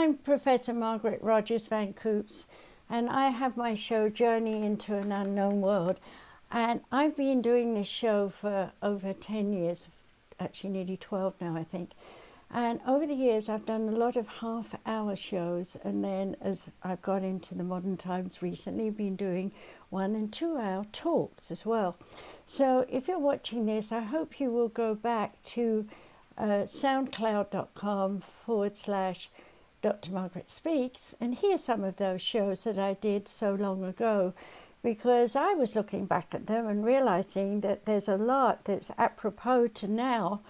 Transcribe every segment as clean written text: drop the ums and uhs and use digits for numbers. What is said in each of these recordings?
I'm Professor Margaret Rogers Van Coops, and I have my show Journey into an Unknown World. And I've been doing this show for over 10 years, actually nearly 12 now, I think. And over the years, I've done a lot of half-hour shows, and then as I've got into the modern times recently, been doing 1- and 2-hour talks as well. So if you're watching this, I hope you will go back to soundcloud.com/Dr. Margaret Speaks and hear some of those shows that I did so long ago, because I was looking back at them and realizing that there's a lot that's apropos to now,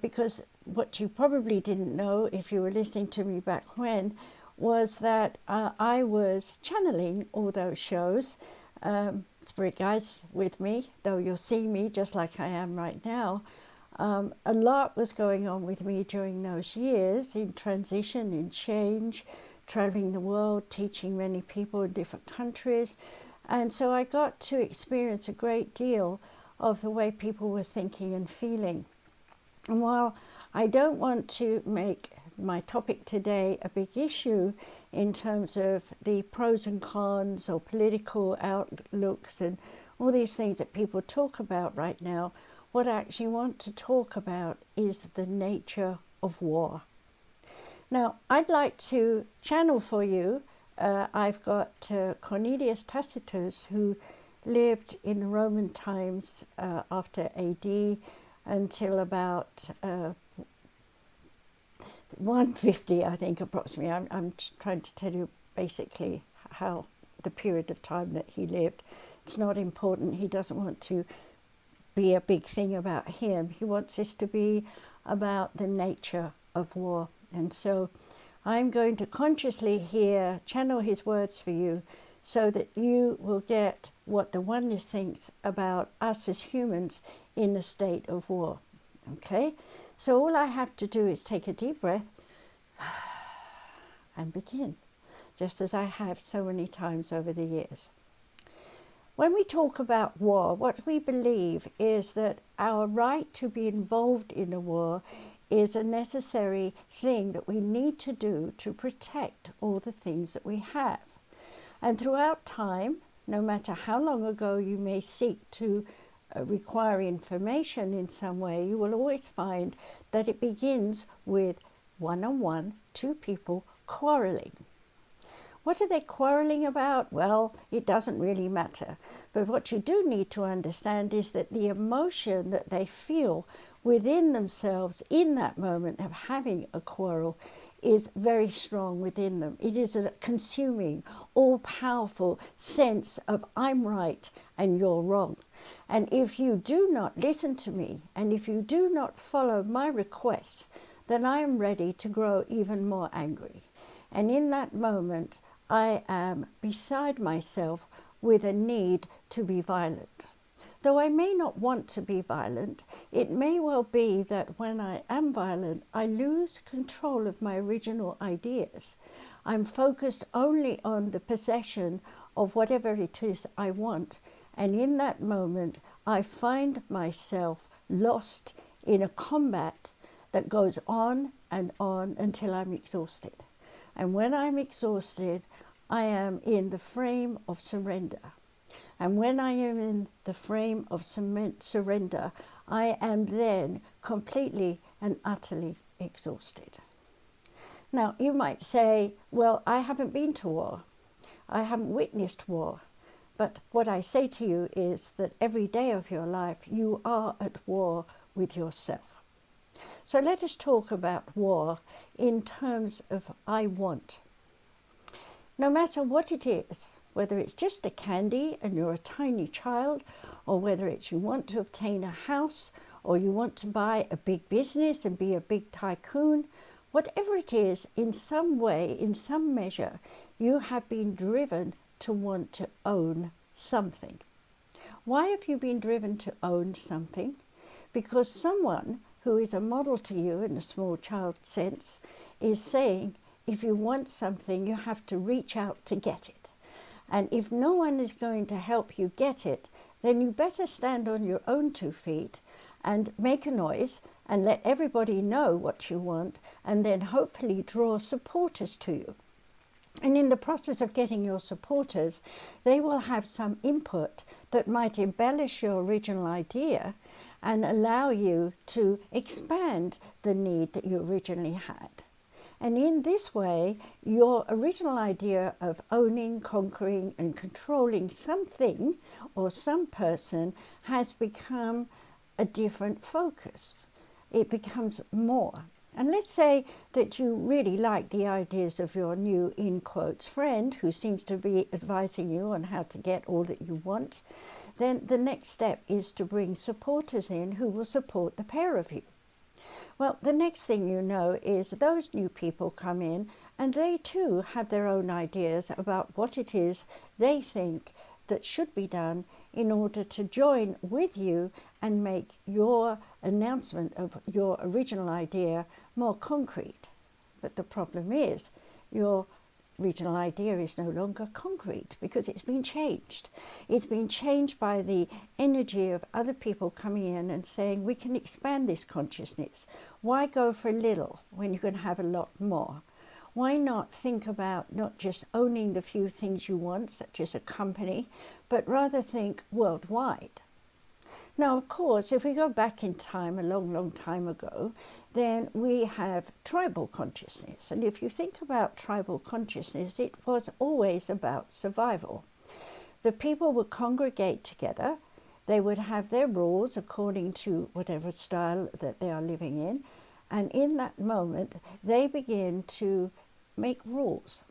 because what you probably didn't know if you were listening to me back when was that I was channeling all those shows. Spirit guides with me, though you'll see me just like I am right now. A lot was going on with me during those years, in transition, in change, traveling the world, teaching many people in different countries. And so I got to experience a great deal of the way people were thinking and feeling. And while I don't want to make my topic today a big issue in terms of the pros and cons or political outlooks and all these things that people talk about right now, what I actually want to talk about is the nature of war. Now, I'd like to channel for you. I've got Cornelius Tacitus, who lived in the Roman times after AD until about 150, I think, approximately. I'm trying to tell you basically how the period of time that he lived. It's not important. He doesn't want to be a big thing about him. He wants this to be about the nature of war. And so I'm going to consciously here channel his words for you so that you will get what the Oneness thinks about us as humans in a state of war. Okay? So all I have to do is take a deep breath and begin, just as I have so many times over the years. When we talk about war, what we believe is that our right to be involved in a war is a necessary thing that we need to do to protect all the things that we have. And throughout time, no matter how long ago you may seek to require information in some way, you will always find that it begins with one-on-one, two people quarreling. What are they quarreling about? Well, it doesn't really matter. But what you do need to understand is that the emotion that they feel within themselves in that moment of having a quarrel is very strong within them. It is a consuming, all-powerful sense of I'm right and you're wrong. And if you do not listen to me, and if you do not follow my requests, then I am ready to grow even more angry. And in that moment, I am beside myself with a need to be violent. Though I may not want to be violent, it may well be that when I am violent, I lose control of my original ideas. I'm focused only on the possession of whatever it is I want. And in that moment, I find myself lost in a combat that goes on and on until I'm exhausted. And when I'm exhausted, I am in the frame of surrender. And when I am in the frame of surrender, I am then completely and utterly exhausted. Now, you might say, well, I haven't been to war. I haven't witnessed war. But what I say to you is that every day of your life, you are at war with yourself. So let us talk about war in terms of I want. No matter what it is, whether it's just a candy and you're a tiny child, or whether it's you want to obtain a house, or you want to buy a big business and be a big tycoon, whatever it is, in some way, in some measure, you have been driven to want to own something. Why have you been driven to own something? Because someone who is a model to you in a small child sense is saying, if you want something, you have to reach out to get it. And if no one is going to help you get it, then you better stand on your own 2 feet and make a noise and let everybody know what you want, and then hopefully draw supporters to you. And in the process of getting your supporters, they will have some input that might embellish your original idea and allow you to expand the need that you originally had. And in this way, your original idea of owning, conquering, and controlling something or some person has become a different focus. It becomes more. And let's say that you really like the ideas of your new, in quotes, friend who seems to be advising you on how to get all that you want. Then the next step is to bring supporters in who will support the pair of you. Well, the next thing you know is those new people come in and they too have their own ideas about what it is they think that should be done in order to join with you and make your announcement of your original idea more concrete. But the problem is your original idea is no longer concrete because it's been changed. It's been changed by the energy of other people coming in and saying, we can expand this consciousness. Why go for a little when you can have a lot more? Why not think about not just owning the few things you want, such as a company, but rather think worldwide? Now, of course, if we go back in time, a long, long time ago, then we have tribal consciousness. And if you think about tribal consciousness, it was always about survival. The people would congregate together. They would have their rules according to whatever style that they are living in. And in that moment, they begin to make rules.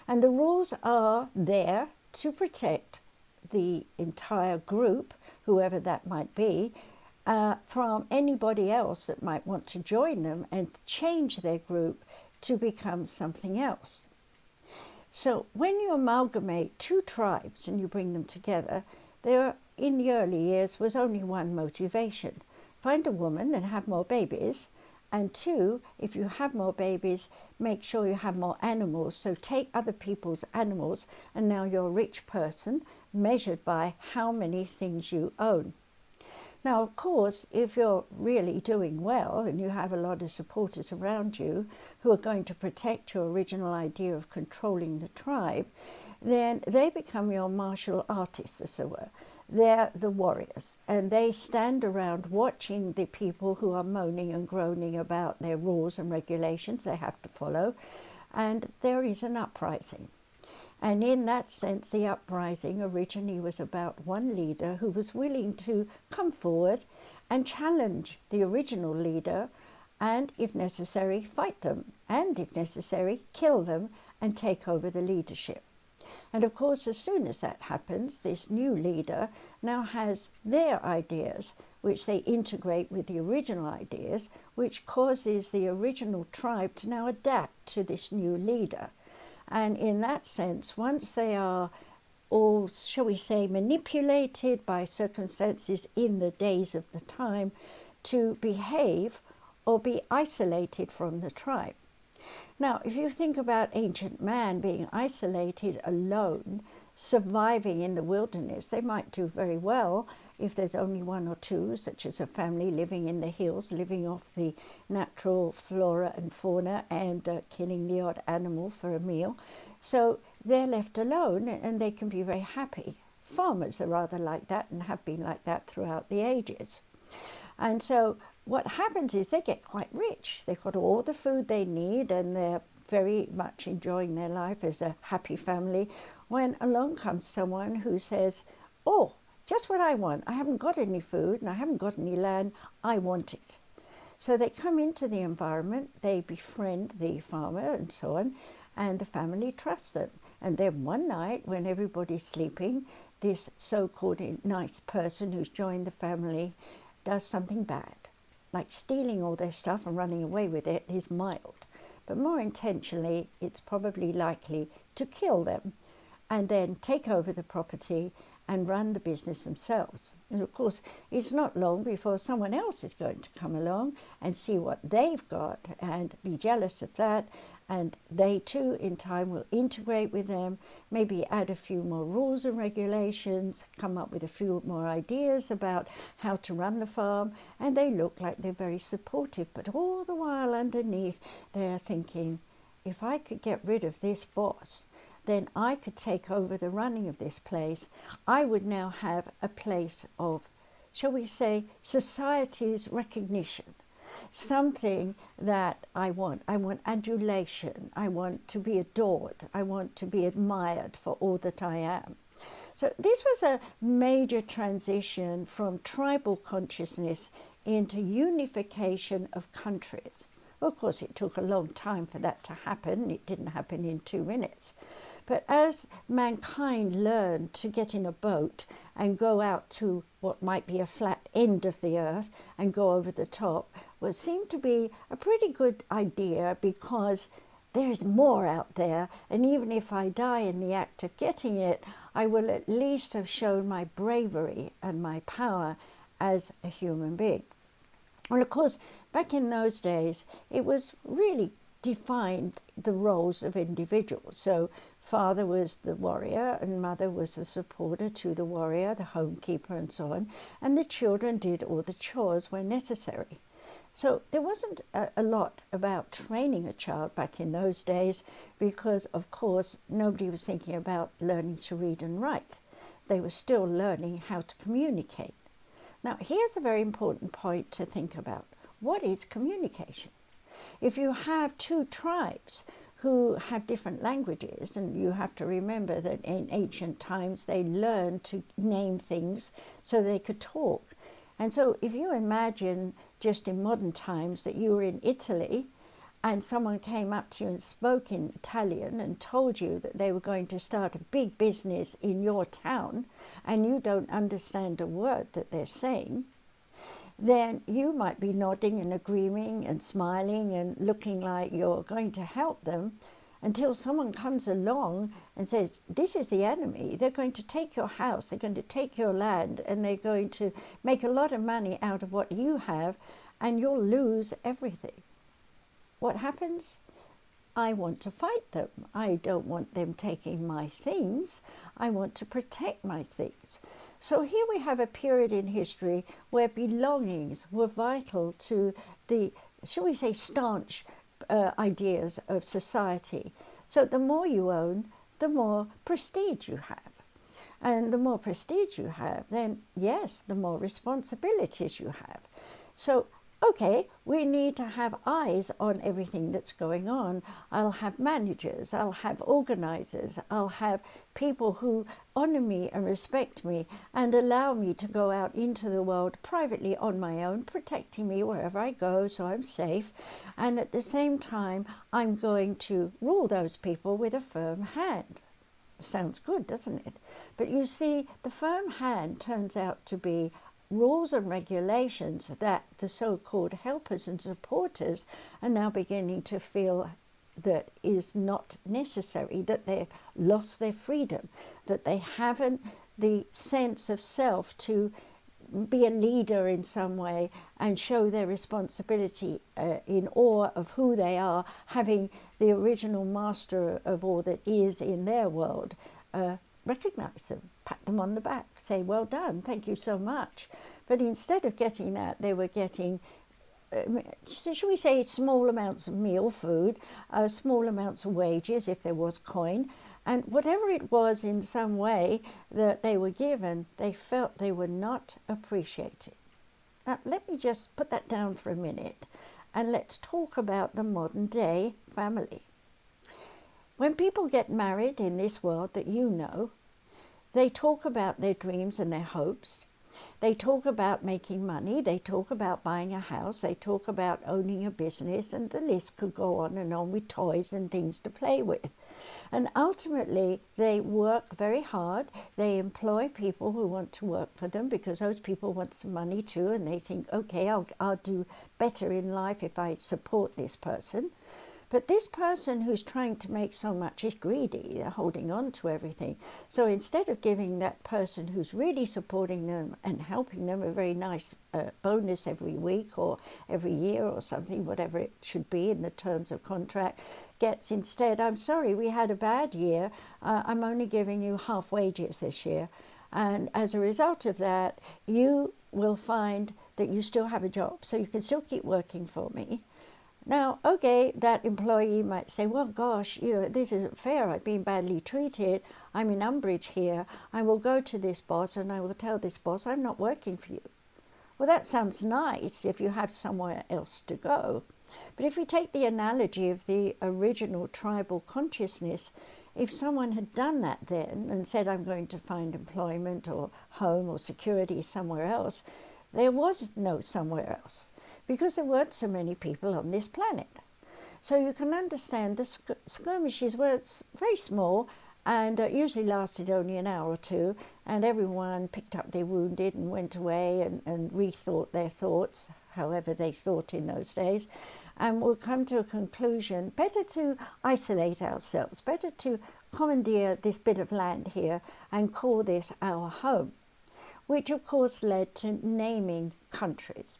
And the rules are there to protect the entire group, whoever that might be, from anybody else that might want to join them and change their group to become something else. So when you amalgamate two tribes and you bring them together, there in the early years was only one motivation: find a woman and have more babies. And two, if you have more babies, make sure you have more animals. So take other people's animals, and now you're a rich person, measured by how many things you own. Now, of course, if you're really doing well and you have a lot of supporters around you who are going to protect your original idea of controlling the tribe, then they become your martial artists, as it were. They're the warriors, and they stand around watching the people who are moaning and groaning about their rules and regulations they have to follow, and there is an uprising. And in that sense, the uprising originally was about one leader who was willing to come forward and challenge the original leader, and if necessary, fight them, and if necessary, kill them and take over the leadership. And of course, as soon as that happens, this new leader now has their ideas, which they integrate with the original ideas, which causes the original tribe to now adapt to this new leader. And in that sense, once they are all, shall we say, manipulated by circumstances in the days of the time to behave or be isolated from the tribe. Now, if you think about ancient man being isolated, alone, surviving in the wilderness, they might do very well if there's only one or two, such as a family living in the hills, living off the natural flora and fauna and killing the odd animal for a meal. So they're left alone and they can be very happy. Farmers are rather like that and have been like that throughout the ages. And so what happens is they get quite rich. They've got all the food they need and they're very much enjoying their life as a happy family, when along comes someone who says, oh, just what I want. I haven't got any food and I haven't got any land. I want it. So they come into the environment, they befriend the farmer and so on, and the family trusts them. And then one night when everybody's sleeping, this so-called nice person who's joined the family does something bad, like stealing all their stuff and running away with it is mild. But more intentionally, it's probably likely to kill them and then take over the property and run the business themselves. And of course, it's not long before someone else is going to come along and see what they've got and be jealous of that. And they too, in time, will integrate with them, maybe add a few more rules and regulations, come up with a few more ideas about how to run the farm, and they look like they're very supportive. But all the while underneath, they're thinking, if I could get rid of this boss, then I could take over the running of this place. I would now have a place of, shall we say, society's recognition. Something that I want. I want adulation. I want to be adored. I want to be admired for all that I am. So this was a major transition from tribal consciousness into unification of countries. Of course, it took a long time for that to happen. It didn't happen in 2 minutes. But as mankind learned to get in a boat and go out to what might be a flat end of the earth and go over the top, well, it seemed to be a pretty good idea because there is more out there. And even if I die in the act of getting it, I will at least have shown my bravery and my power as a human being. Well, of course, back in those days, it was really defined the roles of individuals. So father was the warrior and mother was the supporter to the warrior, the homekeeper and so on, and the children did all the chores where necessary. So there wasn't a lot about training a child back in those days because, of course, nobody was thinking about learning to read and write. They were still learning how to communicate. Now, here's a very important point to think about. What is communication? If you have two tribes who have different languages, and you have to remember that in ancient times they learned to name things so they could talk. And so if you imagine just in modern times that you were in Italy and someone came up to you and spoke in Italian and told you that they were going to start a big business in your town and you don't understand a word that they're saying, then you might be nodding and agreeing and smiling and looking like you're going to help them until someone comes along and says, this is the enemy. They're going to take your house, they're going to take your land, and they're going to make a lot of money out of what you have, and you'll lose everything. What happens? I want to fight them. I don't want them taking my things. I want to protect my things. So here we have a period in history where belongings were vital to the, shall we say, staunch ideas of society. So the more you own, the more prestige you have. And the more prestige you have, then yes, the more responsibilities you have. So okay, we need to have eyes on everything that's going on. I'll have managers, I'll have organizers, I'll have people who honor me and respect me and allow me to go out into the world privately on my own, protecting me wherever I go so I'm safe. And at the same time, I'm going to rule those people with a firm hand. Sounds good, doesn't it? But you see, the firm hand turns out to be rules and regulations that the so-called helpers and supporters are now beginning to feel that is not necessary, that they've lost their freedom, that they haven't the sense of self to be a leader in some way and show their responsibility in awe of who they are, having the original master of all that is in their world recognize them, pat them on the back, say, well done, thank you so much. But instead of getting that, they were getting, shall we say, small amounts of meal food, small amounts of wages if there was coin, and whatever it was in some way that they were given, they felt they were not appreciated. Now, let me just put that down for a minute, and let's talk about the modern day family. When people get married in this world that you know, they talk about their dreams and their hopes. They talk about making money. They talk about buying a house. They talk about owning a business, and the list could go on and on with toys and things to play with. And ultimately, they work very hard. They employ people who want to work for them because those people want some money too, and they think, okay, I'll do better in life if I support this person. But this person who's trying to make so much is greedy. They're holding on to everything. So instead of giving that person who's really supporting them and helping them a very nice bonus every week or every year or something, whatever it should be in the terms of contract, gets instead, I'm sorry, we had a bad year. I'm only giving you half wages this year. And as a result of that, you will find that you still have a job. So you can still keep working for me. Now, okay, that employee might say, well, gosh, this isn't fair. I've been badly treated. I'm in umbrage here. I will go to this boss and I will tell this boss I'm not working for you. Well, that sounds nice if you have somewhere else to go. But if we take the analogy of the original tribal consciousness, if someone had done that then and said, I'm going to find employment or home or security somewhere else, there was no somewhere else because there weren't so many people on this planet. So you can understand the skirmishes were very small and usually lasted only an hour or two, and everyone picked up their wounded and went away and rethought their thoughts, however they thought in those days, and will come to a conclusion, better to isolate ourselves, better to commandeer this bit of land here and call this our home, which of course led to naming countries.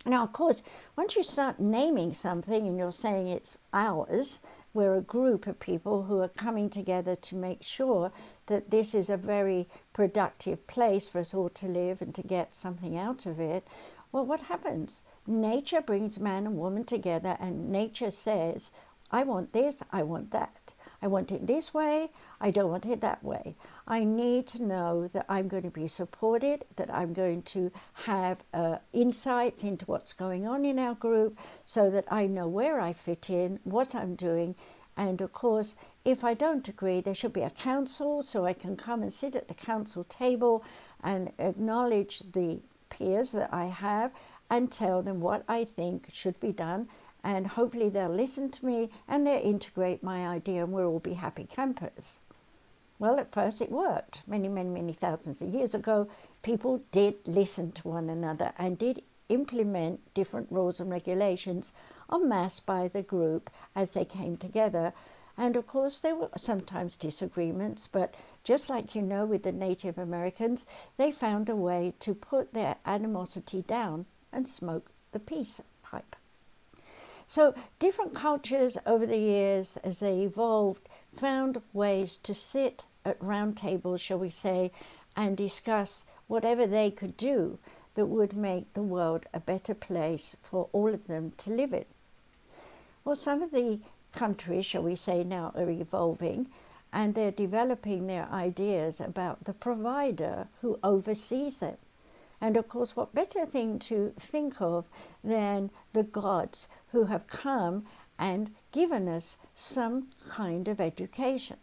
Now, of course, once you start naming something and you're saying it's ours, we're a group of people who are coming together to make sure that this is a very productive place for us all to live and to get something out of it. Well, what happens? Nature brings man and woman together, and nature says, I want this, I want that. I want it this way, I don't want it that way. I need to know that I'm going to be supported, that I'm going to have insights into what's going on in our group so that I know where I fit in, what I'm doing. And of course, if I don't agree, there should be a council so I can come and sit at the council table and acknowledge the peers that I have and tell them what I think should be done. And hopefully they'll listen to me and they'll integrate my idea and we'll all be happy campers. Well, at first it worked. Many thousands of years ago, people did listen to one another and did implement different rules and regulations en masse by the group as they came together. And of course, there were sometimes disagreements, but just like with the Native Americans, they found a way to put their animosity down and smoke the peace pipe. So different cultures over the years, as they evolved, found ways to sit at round tables, shall we say, and discuss whatever they could do that would make the world a better place for all of them to live in. Well, some of the countries, shall we say, now are evolving, and they're developing their ideas about the provider who oversees them. And of course, what better thing to think of than the gods who have come and given us some kind of education.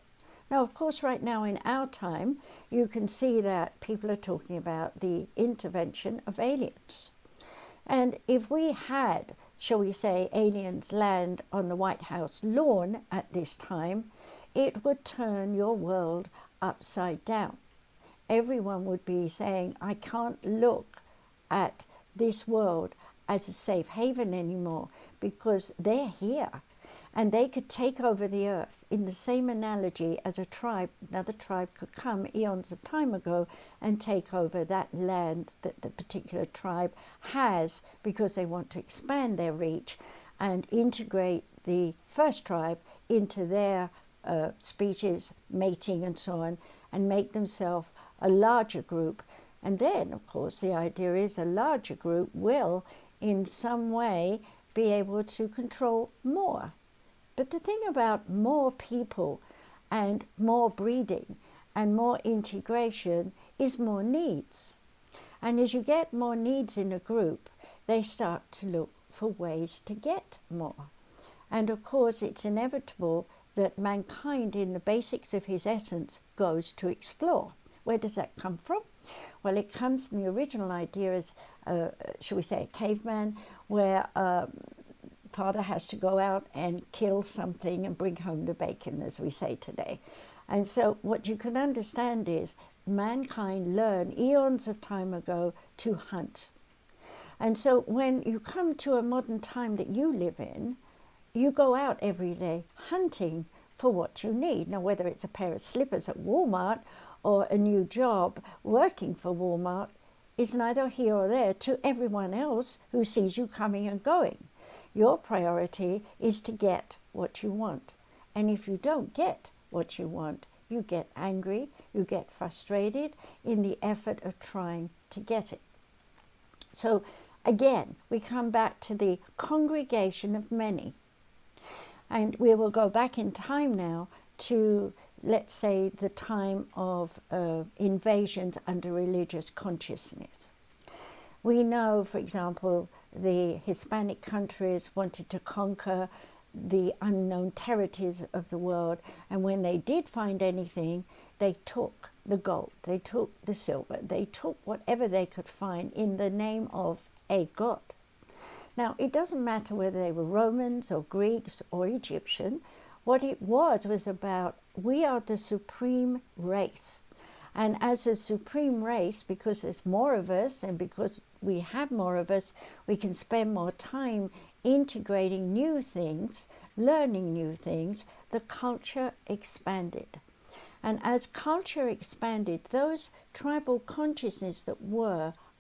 Now, of course, right now in our time, you can see that people are talking about the intervention of aliens. And if we had, shall we say, aliens land on the White House lawn at this time, it would turn your world upside down. Everyone would be saying, I can't look at this world as a safe haven anymore because they're here and they could take over the earth in the same analogy as another tribe could come eons of time ago and take over that land that the particular tribe has because they want to expand their reach and integrate the first tribe into their species, mating and so on, and make themselves a larger group. And then, of course, the idea is a larger group will, in some way, be able to control more. But the thing about more people and more breeding and more integration is more needs. And as you get more needs in a group, they start to look for ways to get more. And of course, it's inevitable that mankind, in the basics of his essence, goes to explore. Where does that come from? Well, it comes from the original idea as, shall we say, a caveman, where father has to go out and kill something and bring home the bacon, as we say today. And so what you can understand is mankind learned eons of time ago to hunt. And so when you come to a modern time that you live in, you go out every day hunting for what you need. Now, whether it's a pair of slippers at Walmart or a new job working for Walmart is neither here or there to everyone else who sees you coming and going. Your priority is to get what you want. And if you don't get what you want, you get angry, you get frustrated in the effort of trying to get it. So again, we come back to the congregation of many. And we will go back in time now to, let's say, the time of invasions under religious consciousness. We know, for example, the Hispanic countries wanted to conquer the unknown territories of the world, and when they did find anything, they took the gold, they took the silver, they took whatever they could find in the name of a god. Now, it doesn't matter whether they were Romans or Greeks or Egyptian. What it was about, we are the supreme race. And as a supreme race, because there's more of us and because we have more of us, we can spend more time integrating new things, learning new things. The culture expanded. And as culture expanded, those tribal consciousness that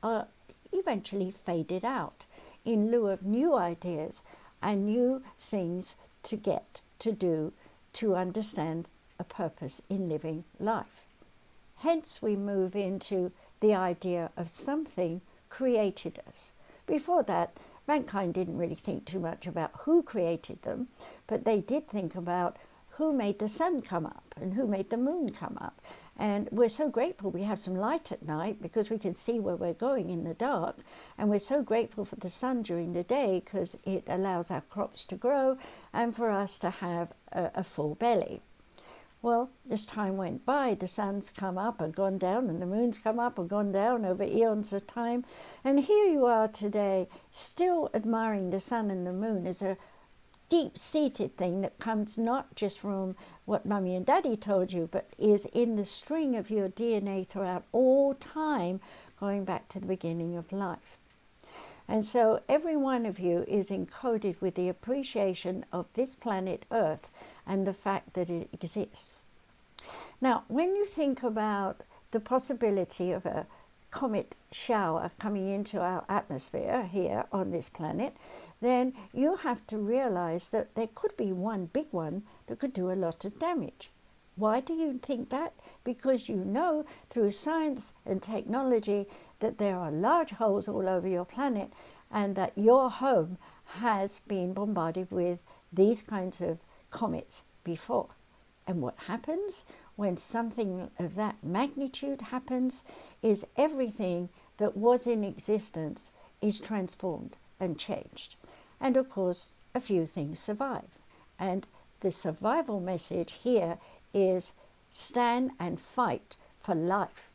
are eventually faded out in lieu of new ideas and new things to get, to do, to understand a purpose in living life. Hence we move into the idea of something created us. Before that, mankind didn't really think too much about who created them, but they did think about who made the sun come up and who made the moon come up. And we're so grateful we have some light at night because we can see where we're going in the dark. And we're so grateful for the sun during the day because it allows our crops to grow and for us to have a full belly. Well, as time went by, the sun's come up and gone down, and the moon's come up and gone down over eons of time. And here you are today, still admiring the sun and the moon as a deep-seated thing that comes not just from what Mummy and Daddy told you, but is in the string of your DNA throughout all time, going back to the beginning of life. And so every one of you is encoded with the appreciation of this planet Earth and the fact that it exists. Now, when you think about the possibility of a comet shower coming into our atmosphere here on this planet, then you have to realize that there could be one big one that could do a lot of damage. Why do you think that? Because you know through science and technology that there are large holes all over your planet and that your home has been bombarded with these kinds of comets before. And what happens when something of that magnitude happens is everything that was in existence is transformed and changed. And of course, a few things survive. And the survival message here is stand and fight for life.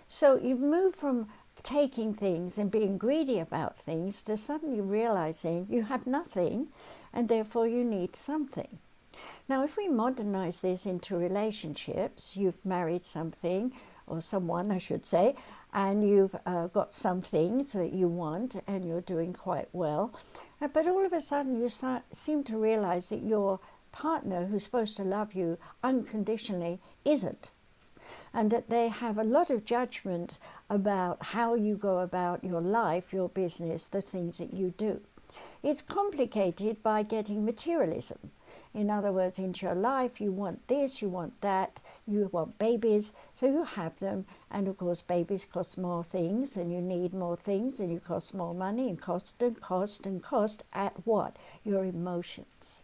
So you move from taking things and being greedy about things to suddenly realizing you have nothing and therefore you need something. Now, if we modernize this into relationships, you've married something, or someone I should say, and you've got some things that you want and you're doing quite well. But all of a sudden you seem to realize that your partner who's supposed to love you unconditionally isn't. And that they have a lot of judgment about how you go about your life, your business, the things that you do. It's complicated by getting materialism. In other words, into your life, you want this, you want that, you want babies, so you have them. And of course, babies cost more things, and you need more things, and you cost more money, and cost and cost and cost at what? Your emotions.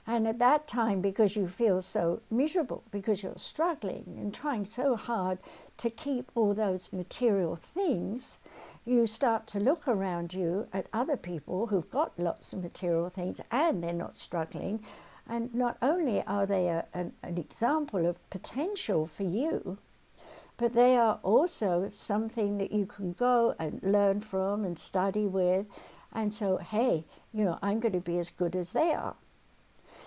And at that time, because you feel so miserable, because you're struggling and trying so hard to keep all those material things, you start to look around you at other people who've got lots of material things and they're not struggling. And not only are they an example of potential for you, but they are also something that you can go and learn from and study with. And so, hey, I'm going to be as good as they are.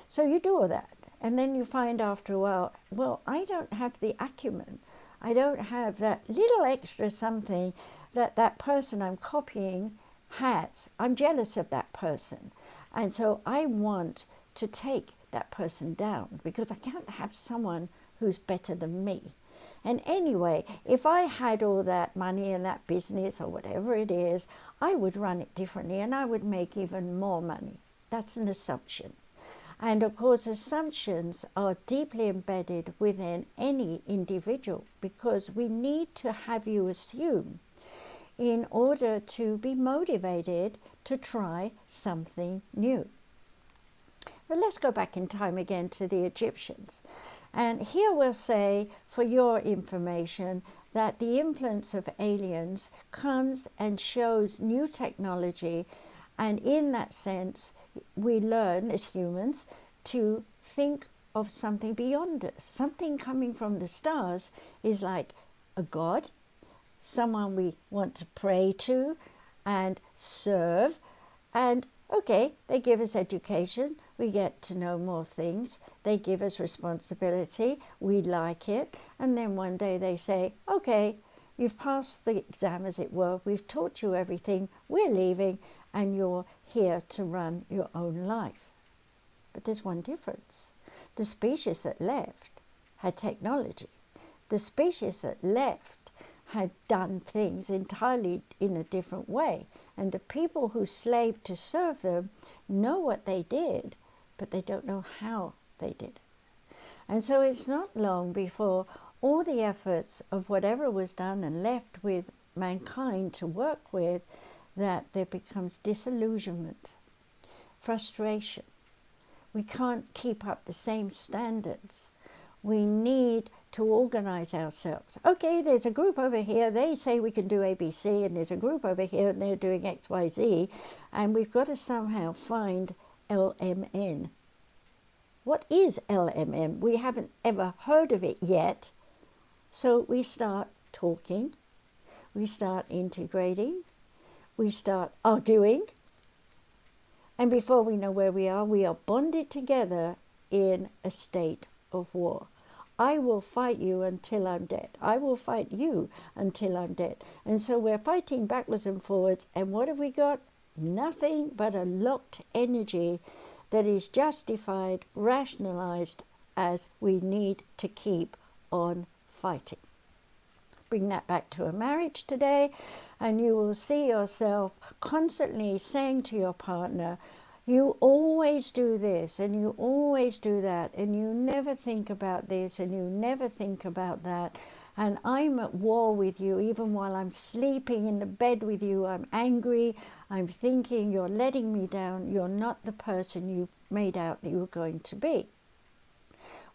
So you do all that. And then you find after a while, well, I don't have the acumen. I don't have that little extra something that person I'm copying has. I'm jealous of that person. And so I want to take that person down because I can't have someone who's better than me. And anyway, if I had all that money and that business or whatever it is, I would run it differently and I would make even more money. That's an assumption. And of course, assumptions are deeply embedded within any individual because we need to have you assume in order to be motivated to try something new. But let's go back in time again to the Egyptians. And here we'll say, for your information, that the influence of aliens comes and shows new technology. And in that sense, we learn as humans to think of something beyond us. Something coming from the stars is like a god, someone we want to pray to and serve. And okay, they give us education, we get to know more things, they give us responsibility, we like it, and then one day they say, okay, you've passed the exam as it were, we've taught you everything, we're leaving, and you're here to run your own life. But there's one difference. The species that left had technology. The species that left had done things entirely in a different way. And the people who slaved to serve them know what they did, but they don't know how they did it. And so it's not long before all the efforts of whatever was done and left with mankind to work with, that there becomes disillusionment, frustration. We can't keep up the same standards. We need to organize ourselves. Okay, there's a group over here, they say we can do ABC, and there's a group over here and they're doing XYZ, and we've got to somehow find LMN. What is LMN? We haven't ever heard of it yet. So we start talking, we start integrating, we start arguing, and before we know where we are bonded together in a state of war. I will fight you until I'm dead. I will fight you until I'm dead. And so we're fighting backwards and forwards, and what have we got? Nothing but a locked energy that is justified, rationalized as we need to keep on fighting. Bring that back to a marriage today, and you will see yourself constantly saying to your partner, you always do this and you always do that, and you never think about this and you never think about that, and I'm at war with you even while I'm sleeping in the bed with you. I'm angry, I'm thinking you're letting me down, you're not the person you made out that you were going to be.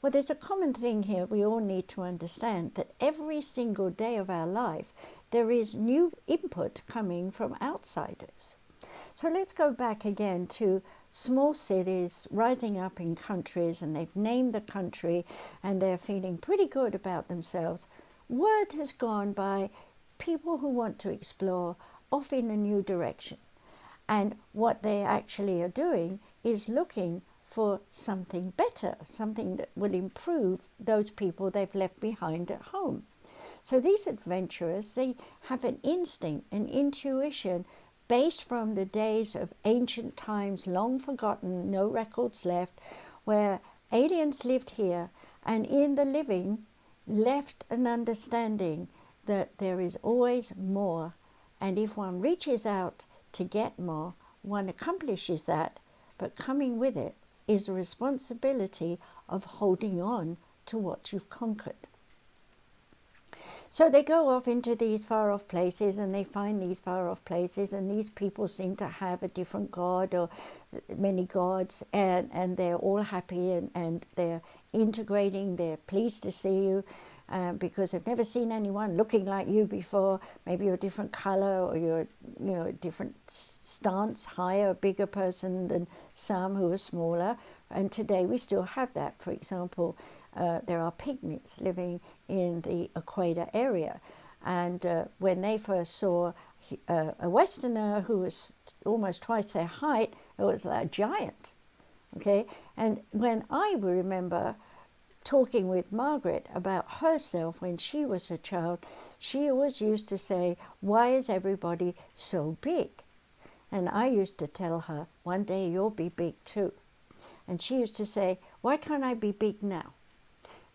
Well, there's a common thing here we all need to understand, that every single day of our life there is new input coming from outsiders. So let's go back again to small cities rising up in countries, and they've named the country and they're feeling pretty good about themselves. Word has gone by people who want to explore off in a new direction. And what they actually are doing is looking for something better, something that will improve those people they've left behind at home. So these adventurers, they have an instinct, an intuition based from the days of ancient times, long forgotten, no records left, where aliens lived here, and in the living left an understanding that there is always more, and if one reaches out to get more, one accomplishes that, but coming with it is the responsibility of holding on to what you've conquered. So they go off into these far-off places, and they find these far-off places, and these people seem to have a different god or many gods, and they're all happy, and they're integrating, they're pleased to see you, because they've never seen anyone looking like you before. Maybe you're a different color, or you're a different stance, higher, bigger person than some who are smaller. And today we still have that. For example, there are pygmies living in the equator area, and when they first saw a Westerner who was almost twice their height, it was like a giant. Okay, and when I remember talking with Margaret about herself when she was a child, she always used to say, "Why is everybody so big?" And I used to tell her, one day you'll be big too. And she used to say, why can't I be big now?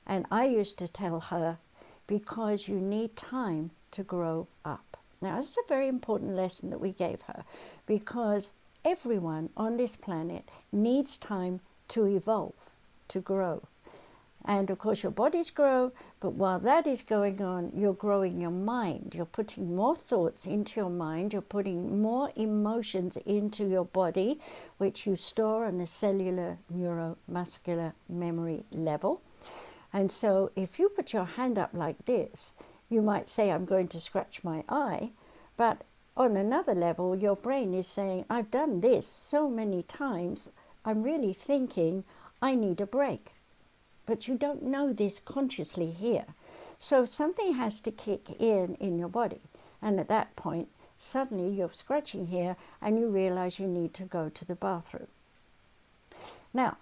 And I used to tell her, because you need time to grow up. Now, this is a very important lesson that we gave her, because everyone on this planet needs time to evolve, to grow. And of course your bodies grow, but while that is going on, you're growing your mind. You're putting more thoughts into your mind. You're putting more emotions into your body, which you store on a cellular, neuromuscular memory level. And so if you put your hand up like this, you might say, I'm going to scratch my eye, but on another level, your brain is saying, I've done this so many times, I'm really thinking I need a break. But you don't know this consciously here. So something has to kick in your body. And at that point, suddenly you're scratching here and you realize you need to go to the bathroom. Now,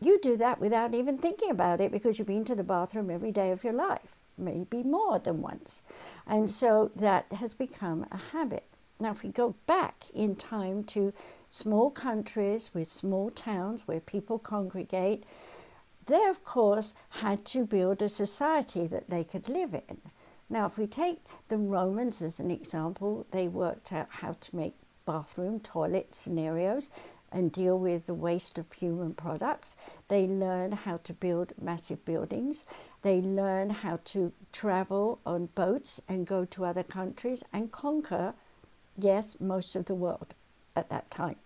you do that without even thinking about it, because you've been to the bathroom every day of your life, maybe more than once. And so that has become a habit. Now, if we go back in time to small countries with small towns where people congregate, they, of course, had to build a society that they could live in. Now, if we take the Romans as an example, they worked out how to make bathroom, toilet scenarios and deal with the waste of human products. They learned how to build massive buildings. They learned how to travel on boats and go to other countries and conquer, yes, most of the world at that time.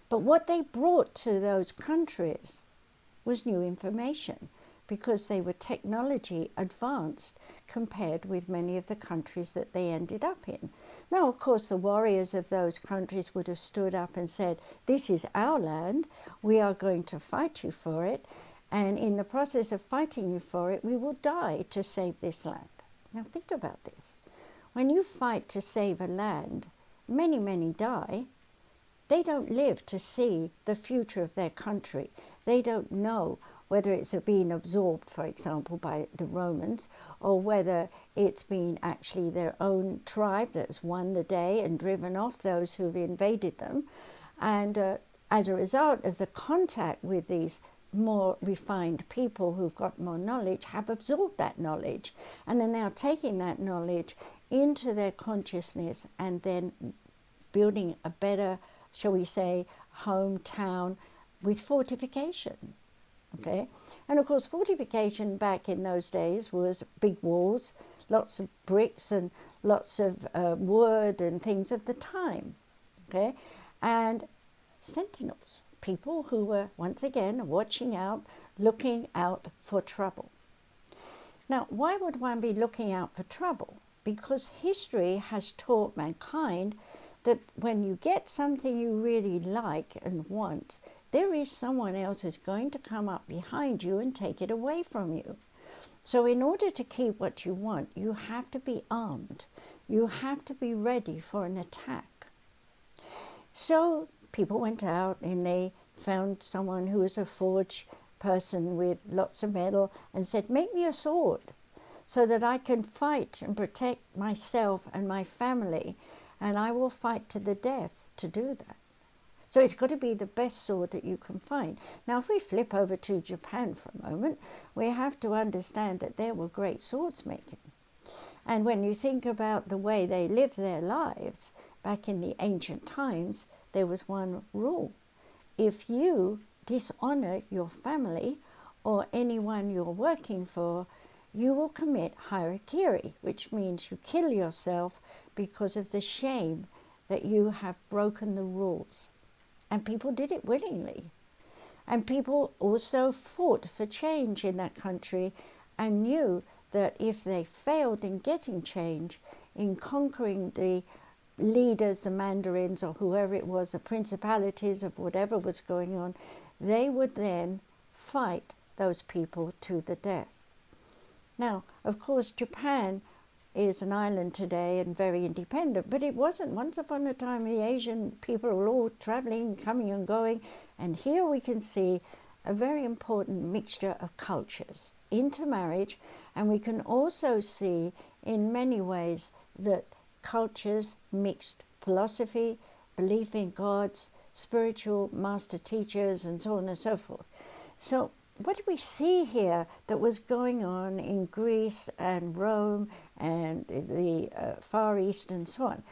But what they brought to those countries was new information, because they were technology advanced compared with many of the countries that they ended up in. Now, of course, the warriors of those countries would have stood up and said, this is our land, we are going to fight you for it, and in the process of fighting you for it, we will die to save this land. Now think about this. When you fight to save a land, many, many die. They don't live to see the future of their country. They don't know whether it's being absorbed, for example, by the Romans, or whether it's been actually their own tribe that's won the day and driven off those who've invaded them. And as a result of the contact with these more refined people who've got more knowledge, have absorbed that knowledge and are now taking that knowledge into their consciousness and then building a better, shall we say, hometown with fortification. Okay, and of course fortification back in those days was big walls, lots of bricks and lots of wood and things of the time. Okay, and sentinels, people who were once again watching out, looking out for trouble. Now, why would one be looking out for trouble? Because history has taught mankind that when you get something you really like and want, there is someone else who's going to come up behind you and take it away from you. So in order to keep what you want, you have to be armed. You have to be ready for an attack. So people went out and they found someone who was a forged person with lots of metal and said, make me a sword so that I can fight and protect myself and my family, and I will fight to the death to do that. So it's got to be the best sword that you can find. Now, if we flip over to Japan for a moment, we have to understand that there were great swordsmaking. And when you think about the way they lived their lives back in the ancient times, there was one rule. If you dishonor your family or anyone you're working for, you will commit harakiri, which means you kill yourself because of the shame that you have broken the rules. And people did it willingly. And people also fought for change in that country and knew that if they failed in getting change, in conquering the leaders, the mandarins or whoever it was, the principalities of whatever was going on, they would then fight those people to the death. Now, of course, Japan is an island today and very independent, but it wasn't. Once upon a time, the Asian people were all traveling, coming and going, and here we can see a very important mixture of cultures, intermarriage, and we can also see in many ways that cultures mixed philosophy, belief in God's spiritual master teachers and so on and so forth. So what do we see here that was going on in Greece and Rome and the Far East and so on?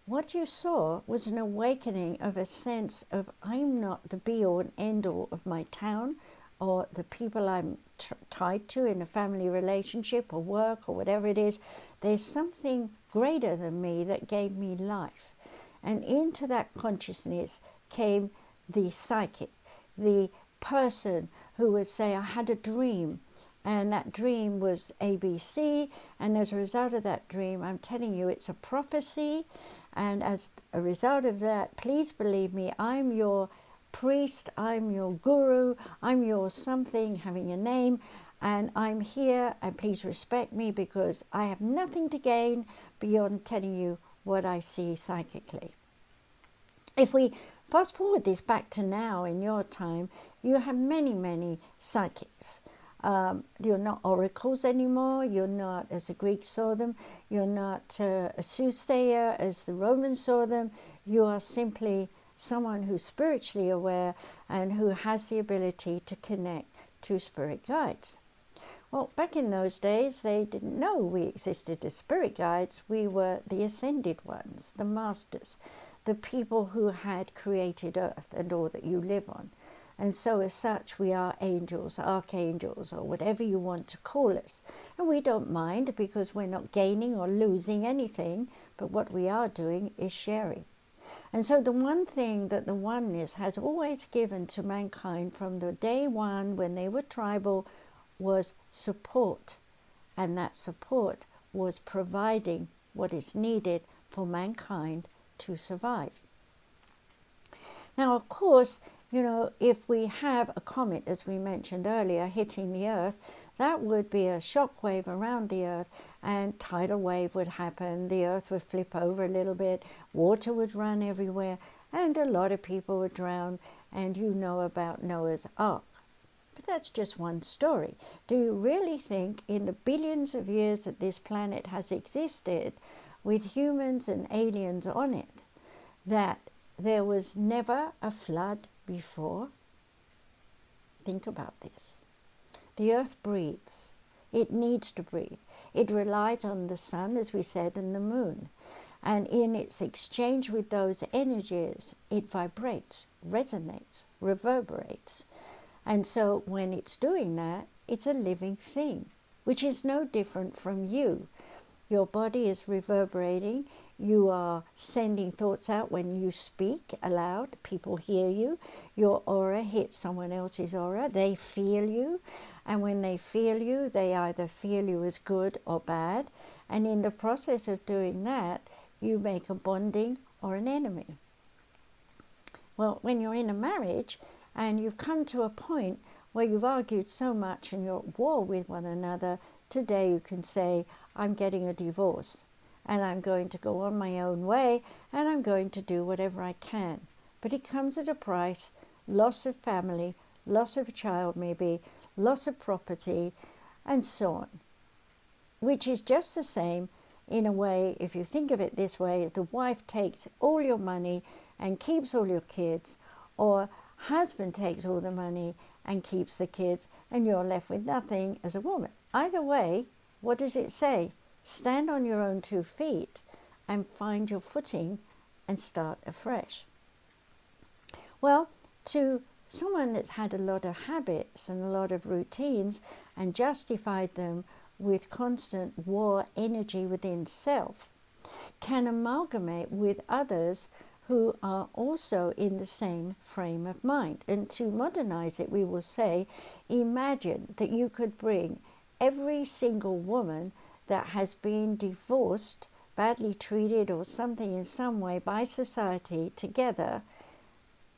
What you saw was an awakening of a sense of I'm not the be-all and end-all of my town or the people I'm tied to in a family relationship or work or whatever it is. There's something greater than me that gave me life. And into that consciousness came the psychic, the person who would say, I had a dream, and that dream was ABC, and as a result of that dream, I'm telling you, it's a prophecy, and as a result of that, please believe me, I'm your priest, I'm your guru, I'm your something, having a name, and I'm here, and please respect me because I have nothing to gain beyond telling you what I see psychically. If we fast forward this back to now in your time, you have many, many psychics. You're not oracles anymore. You're not, as the Greeks saw them, you're not a soothsayer as the Romans saw them. You are simply someone who's spiritually aware and who has the ability to connect to spirit guides. Well, back in those days, they didn't know we existed as spirit guides. We were the ascended ones, the masters, the people who had created Earth and all that you live on. And so as such, we are angels, archangels, or whatever you want to call us. And we don't mind because we're not gaining or losing anything, but what we are doing is sharing. And so the one thing that the oneness has always given to mankind from the day one when they were tribal was support. And that support was providing what is needed for mankind to survive. Now, of course, you know, if we have a comet, as we mentioned earlier, hitting the Earth, that would be a shock wave around the Earth, and tidal wave would happen, the Earth would flip over a little bit, water would run everywhere, and a lot of people would drown, and you know about Noah's Ark. But that's just one story. Do you really think in the billions of years that this planet has existed, with humans and aliens on it, that there was never a flood before? Think about this. The Earth breathes. It needs to breathe. It relies on the sun, as we said, and the moon. And in its exchange with those energies, it vibrates, resonates, reverberates. And so when it's doing that, it's a living thing, which is no different from you. Your body is reverberating. You are sending thoughts out when you speak aloud. People hear you. Your aura hits someone else's aura. They feel you. And when they feel you, they either feel you as good or bad. And in the process of doing that, you make a bonding or an enemy. Well, when you're in a marriage and you've come to a point where you've argued so much and you're at war with one another, today you can say, I'm getting a divorce and I'm going to go on my own way and I'm going to do whatever I can. But it comes at a price, loss of family, loss of a child maybe, loss of property, and so on. Which is just the same in a way, if you think of it this way, the wife takes all your money and keeps all your kids, or husband takes all the money and keeps the kids, and you're left with nothing as a woman. Either way, what does it say? Stand on your own 2 feet and find your footing and start afresh. Well, to someone that's had a lot of habits and a lot of routines and justified them with constant war energy within self, can amalgamate with others who are also in the same frame of mind. And to modernize it, we will say, imagine that you could bring every single woman that has been divorced, badly treated or something in some way by society together,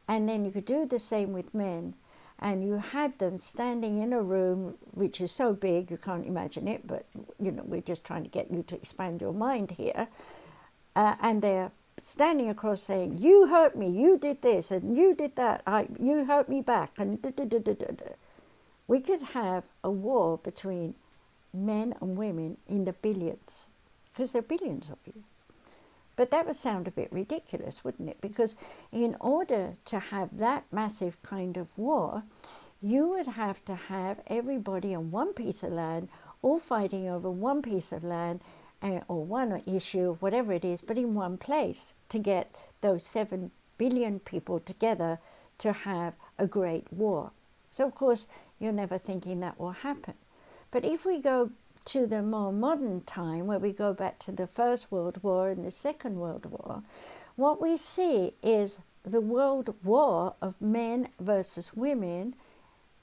and then you could do the same with men, and you had them standing in a room which is so big you can't imagine it, but you know, we're just trying to get you to expand your mind here, and they're standing across saying, you hurt me, you did this and you did that, you hurt me back, and we could have a war between men and women in the billions, because there are billions of you. But that would sound a bit ridiculous, wouldn't it? Because in order to have that massive kind of war, you would have to have everybody on one piece of land, all fighting over one piece of land, or one issue, whatever it is, but in one place, to get those 7 billion people together to have a great war. So of course, you're never thinking that will happen. But if we go to the more modern time, where we go back to the First World War and the Second World War, what we see is the world war of men versus women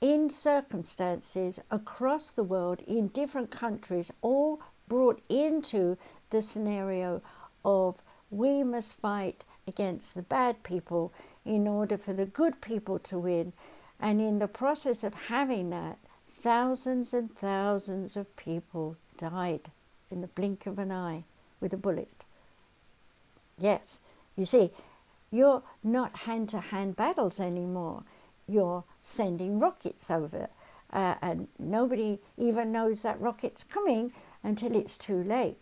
in circumstances across the world in different countries, all brought into the scenario of we must fight against the bad people in order for the good people to win. And in the process of having that, thousands and thousands of people died in the blink of an eye with a bullet. Yes, you see, you're not hand-to-hand battles anymore. You're sending rockets over, and nobody even knows that rocket's coming until it's too late.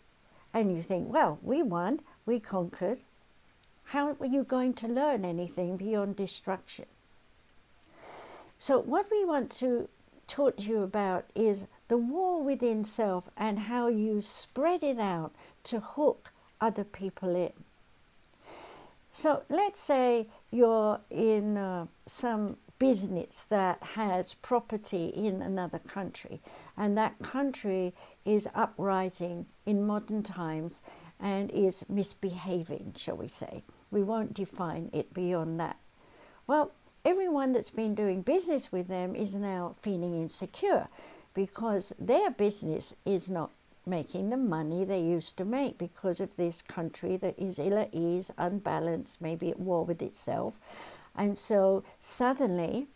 And you think, well, we won, we conquered. How are you going to learn anything beyond destruction? So what we want to talk to you about is the war within self and how you spread it out to hook other people in. So let's say you're in some business that has property in another country, and that country is uprising in modern times and is misbehaving, shall we say. We won't define it beyond that. Well, everyone that's been doing business with them is now feeling insecure because their business is not making the money they used to make because of this country that is ill at ease, unbalanced, maybe at war with itself. And so suddenly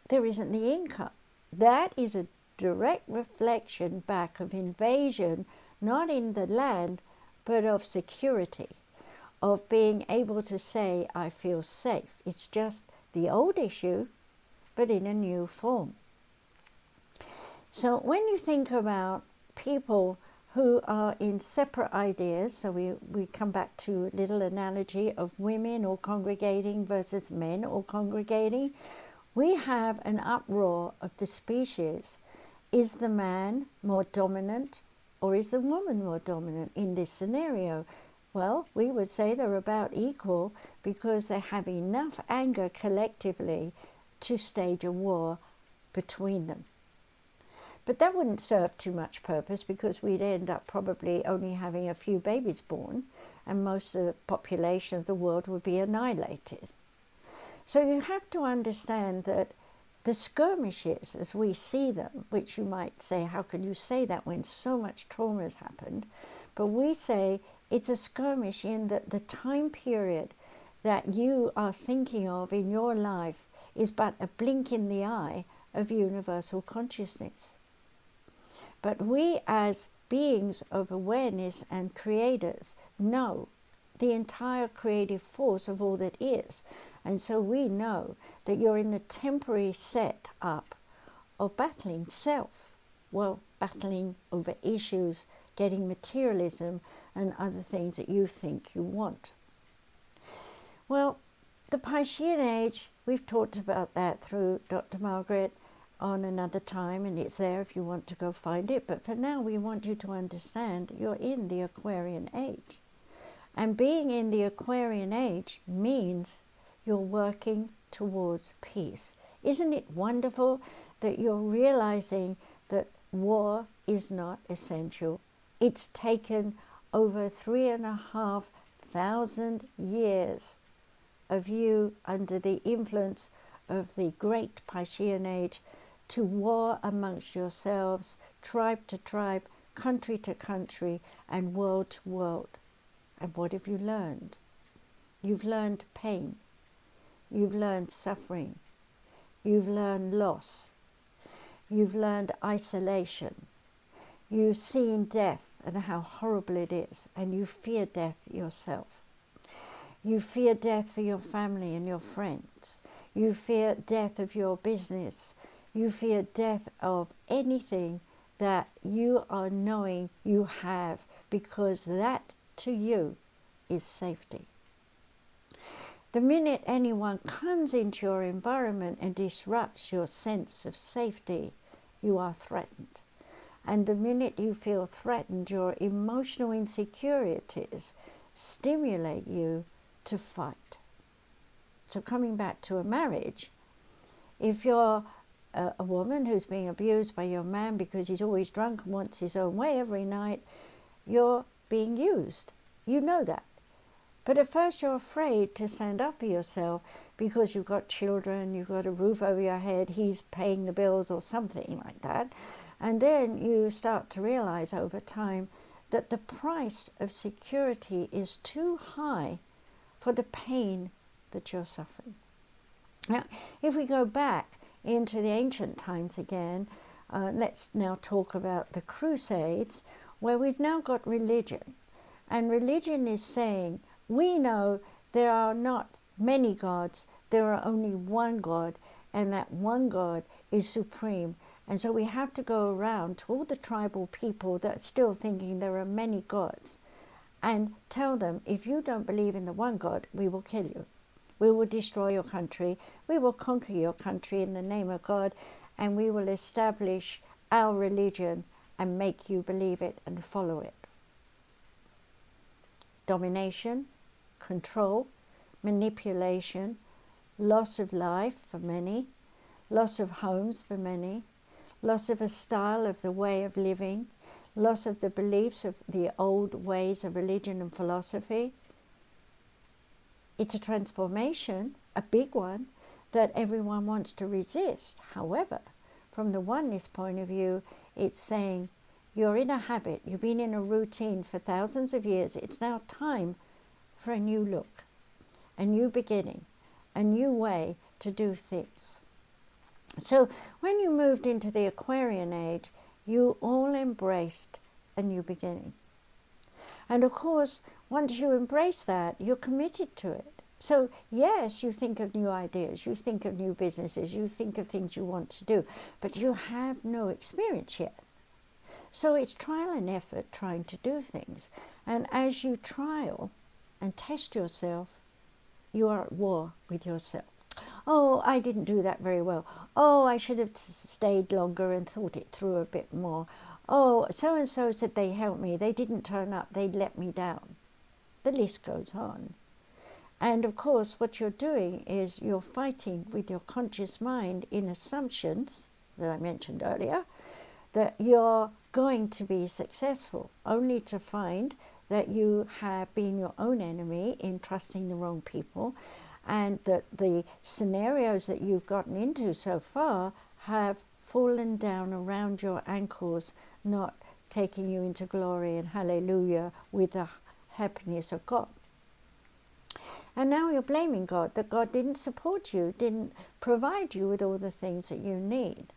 there isn't the income. That is a direct reflection back of invasion, not in the land, but of security, of being able to say, I feel safe. It's just the old issue, but in a new form. So when you think about people who are in separate ideas, so we come back to a little analogy of women all congregating versus men all congregating, we have an uproar of the species. Is the man more dominant or is the woman more dominant in this scenario? Well, we would say they're about equal because they have enough anger collectively to stage a war between them. But that wouldn't serve too much purpose because we'd end up probably only having a few babies born and most of the population of the world would be annihilated. So you have to understand that the skirmishes as we see them, which you might say, how can you say that when so much trauma has happened? But we say it's a skirmish in that the time period that you are thinking of in your life is but a blink in the eye of universal consciousness. But we as beings of awareness and creators know the entire creative force of all that is. And so we know that you're in a temporary set-up of battling self, well, battling over issues, getting materialism and other things that you think you want. Well, the Aquarian Age, we've talked about that through Dr. Margaret on another time, and it's there if you want to go find it. But for now, we want you to understand you're in the Aquarian Age. And being in the Aquarian Age means you're working towards peace. Isn't it wonderful that you're realizing that war is not essential? It's taken over 3,500 years of you under the influence of the great Aquarian Age to war amongst yourselves, tribe to tribe, country to country, and world to world. And what have you learned? You've learned pain. You've learned suffering. You've learned loss. You've learned isolation. You've seen death and how horrible it is, and you fear death yourself. You fear death for your family and your friends. You fear death of your business. You fear death of anything that you are knowing you have, because that to you is safety. The minute anyone comes into your environment and disrupts your sense of safety, you are threatened. And the minute you feel threatened, your emotional insecurities stimulate you to fight. So coming back to a marriage, if you're a woman who's being abused by your man because he's always drunk and wants his own way every night, you're being used. You know that. But at first you're afraid to stand up for yourself because you've got children, you've got a roof over your head, he's paying the bills or something like that. And then you start to realize over time that the price of security is too high for the pain that you're suffering. Now, if we go back into the ancient times again, let's now talk about the Crusades, where we've now got religion. And religion is saying, we know there are not many gods, there are only one God, and that one God is supreme. And so we have to go around to all the tribal people that are still thinking there are many gods and tell them, if you don't believe in the one God, we will kill you. We will destroy your country. We will conquer your country in the name of God, and we will establish our religion and make you believe it and follow it. Domination, control, manipulation, loss of life for many, loss of homes for many, loss of a style of the way of living, loss of the beliefs of the old ways of religion and philosophy. It's a transformation, a big one, that everyone wants to resist. However, from the oneness point of view, it's saying you're in a habit, you've been in a routine for thousands of years. It's now time for a new look, a new beginning, a new way to do things. So when you moved into the Aquarian Age, you all embraced a new beginning. And of course, once you embrace that, you're committed to it. So yes, you think of new ideas, you think of new businesses, you think of things you want to do, but you have no experience yet. So it's trial and effort trying to do things. And as you trial and test yourself, you are at war with yourself. Oh, I didn't do that very well. Oh, I should have stayed longer and thought it through a bit more. Oh, so-and-so said they helped me. They didn't turn up. They let me down. The list goes on. And of course, what you're doing is you're fighting with your conscious mind in assumptions that I mentioned earlier, that you're going to be successful, only to find that you have been your own enemy in trusting the wrong people, and that the scenarios that you've gotten into so far have fallen down around your ankles, not taking you into glory and hallelujah with the happiness of God. And now you're blaming God, that God didn't support you, didn't provide you with all the things that you need.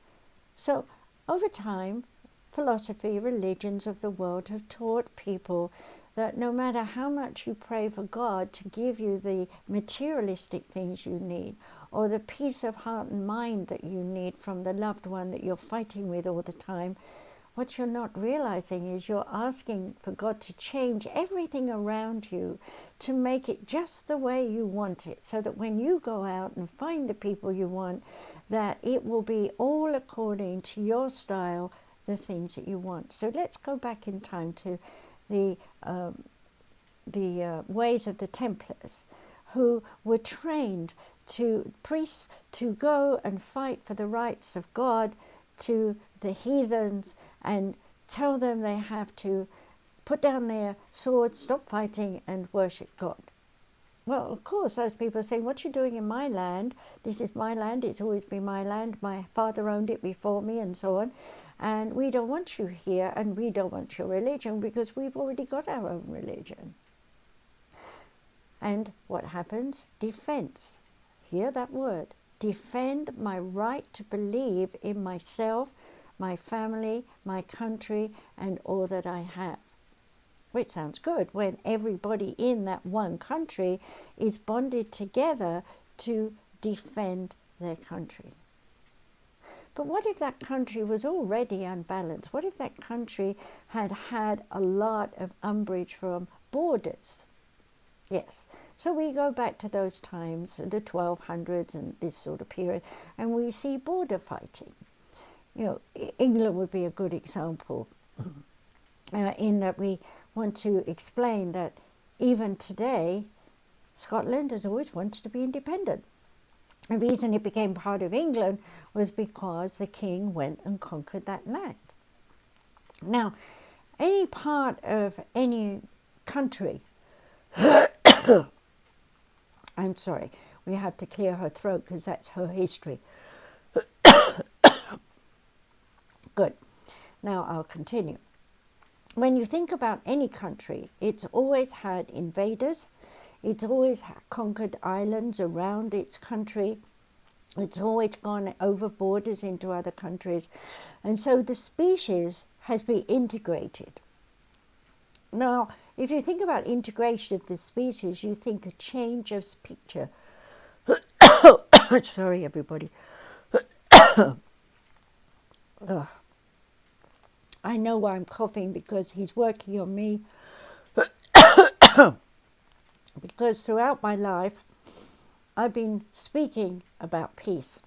So over time, philosophy, religions of the world have taught people that no matter how much you pray for God to give you the materialistic things you need, or the peace of heart and mind that you need from the loved one that you're fighting with all the time, what you're not realizing is you're asking for God to change everything around you to make it just the way you want it, so that when you go out and find the people you want, that it will be all according to your style, the things that you want. So let's go back in time to the ways of the Templars, who were trained to priests to go and fight for the rights of God to the heathens and tell them they have to put down their swords, stop fighting and worship God. Well, of course, those people are saying, what are you doing in my land? This is my land, it's always been my land, my father owned it before me and so on. And we don't want you here, and we don't want your religion because we've already got our own religion. And what happens? Defense. Hear that word. Defend my right to believe in myself, my family, my country, and all that I have. Which sounds good when everybody in that one country is bonded together to defend their country. But what if that country was already unbalanced? What if that country had had a lot of umbrage from borders? Yes. So we go back to those times, the 1200s and this sort of period, and we see border fighting. You know, England would be a good example, in that we want to explain that even today, Scotland has always wanted to be independent. The reason it became part of England was because the king went and conquered that land. Now, any part of any country, I'm sorry, we have to clear her throat because that's her history. Good. Now I'll continue. When you think about any country, it's always had invaders. It's always conquered islands around its country. It's always gone over borders into other countries. And so the species has been integrated. Now, if you think about integration of the species, you think a change of picture. Sorry, everybody. I know why I'm coughing, because he's working on me. Because throughout my life, I've been speaking about peace.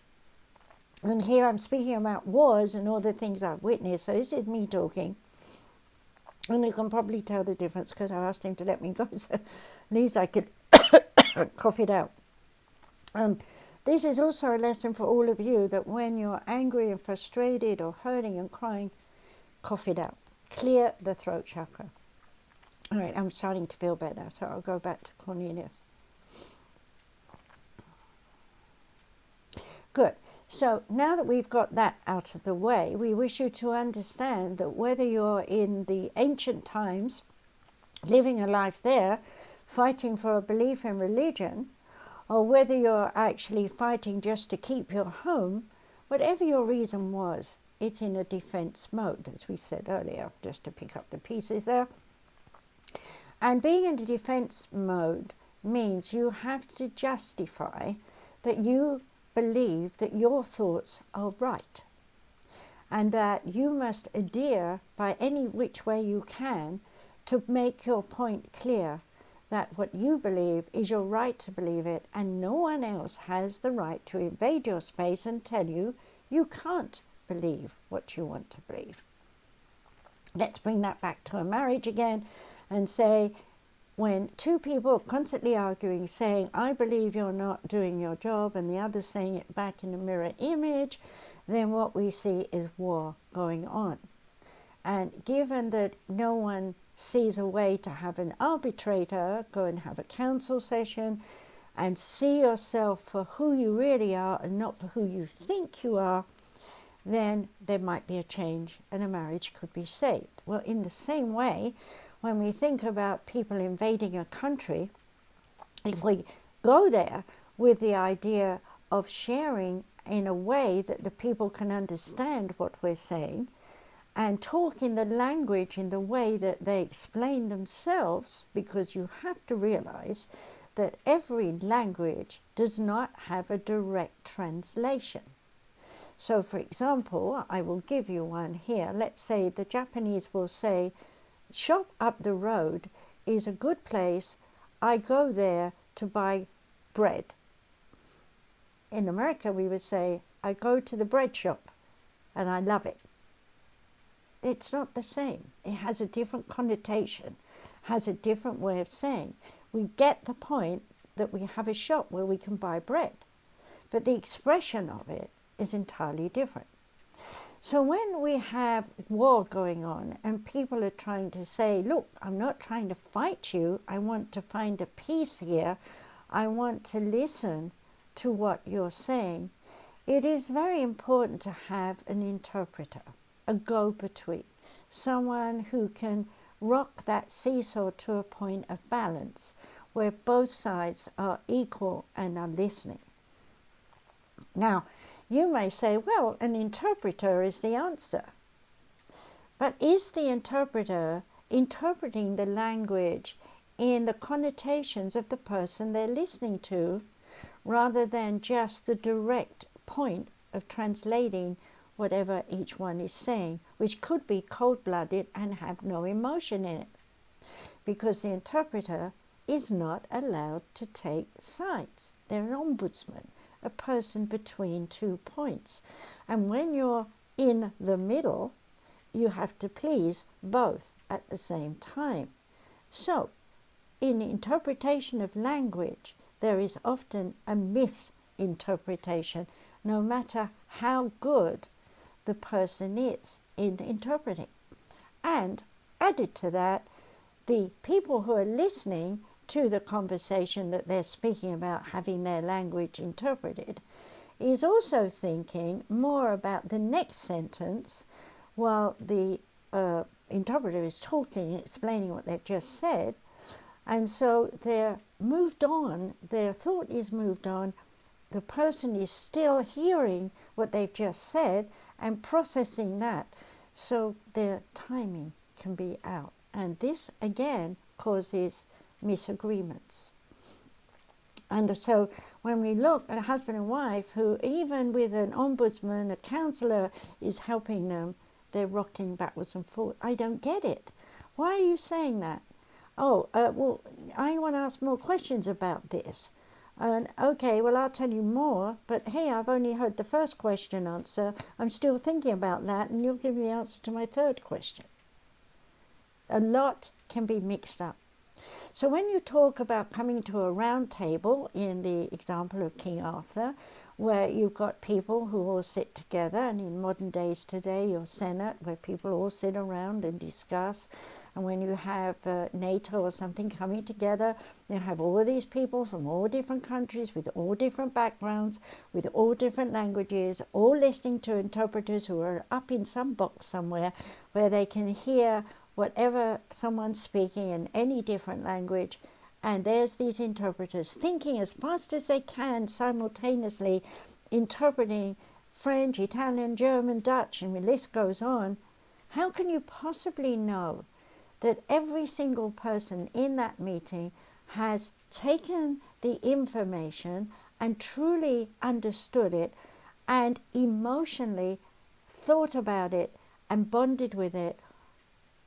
And here I'm speaking about wars and all the things I've witnessed. So this is me talking. And you can probably tell the difference because I asked him to let me go. So at least I could cough it out. This is also a lesson for all of you, that when you're angry and frustrated or hurting and crying, cough it out. Clear the throat chakra. All right, I'm starting to feel better, so I'll go back to Cornelius. Good. So now that we've got that out of the way, we wish you to understand that whether you're in the ancient times, living a life there, fighting for a belief in religion, or whether you're actually fighting just to keep your home, whatever your reason was, it's in a defense mode, as we said earlier, just to pick up the pieces there. And being in the defense mode means you have to justify that you believe that your thoughts are right, and that you must adhere by any which way you can to make your point clear that what you believe is your right to believe it, and no one else has the right to invade your space and tell you you can't believe what you want to believe. Let's bring that back to a marriage again and say, when two people are constantly arguing, saying, I believe you're not doing your job, and the other saying it back in a mirror image, then what we see is war going on. And given that no one sees a way to have an arbitrator, go and have a council session and see yourself for who you really are and not for who you think you are, then there might be a change and a marriage could be saved. Well, in the same way, when we think about people invading a country, if we go there with the idea of sharing in a way that the people can understand what we're saying, and talk in the language in the way that they explain themselves, because you have to realize that every language does not have a direct translation. So, for example, I will give you one here. Let's say the Japanese will say, shop up the road is a good place. I go there to buy bread. In America, we would say, I go to the bread shop and I love it. It's not the same. It has a different connotation, has a different way of saying. We get the point that we have a shop where we can buy bread, but the expression of it is entirely different. So when we have war going on and people are trying to say, look, I'm not trying to fight you, I want to find a peace here, I want to listen to what you're saying, it is very important to have an interpreter, a go-between, someone who can rock that seesaw to a point of balance where both sides are equal and are listening. Now, you may say, well, an interpreter is the answer. But is the interpreter interpreting the language in the connotations of the person they're listening to, rather than just the direct point of translating whatever each one is saying, which could be cold-blooded and have no emotion in it? Because the interpreter is not allowed to take sides. They're an ombudsman, a person between 2 points. And when you're in the middle, you have to please both at the same time. So, in interpretation of language, there is often a misinterpretation, no matter how good the person is in interpreting. And added to that, the people who are listening to the conversation that they're speaking about, having their language interpreted, is also thinking more about the next sentence while the interpreter is talking, explaining what they've just said. And so they're moved on, their thought is moved on, the person is still hearing what they've just said and processing that, so their timing can be out. And this, again, causes misagreements. And so when we look at a husband and wife who, even with an ombudsman, a counselor, is helping them, they're rocking backwards and forwards. I don't get it. Why are you saying that? Oh, well, I want to ask more questions about this. And okay, well, I'll tell you more, but hey, I've only heard the first question answer. I'm still thinking about that, and you'll give me the answer to my third question. A lot can be mixed up. So when you talk about coming to a round table, in the example of King Arthur, where you've got people who all sit together, and in modern days today, your Senate, where people all sit around and discuss, and when you have NATO or something coming together, you have all these people from all different countries with all different backgrounds, with all different languages, all listening to interpreters who are up in some box somewhere where they can hear whatever someone's speaking in any different language. And there's these interpreters thinking as fast as they can, simultaneously interpreting French, Italian, German, Dutch, and the list goes on. How can you possibly know that every single person in that meeting has taken the information and truly understood it and emotionally thought about it and bonded with it?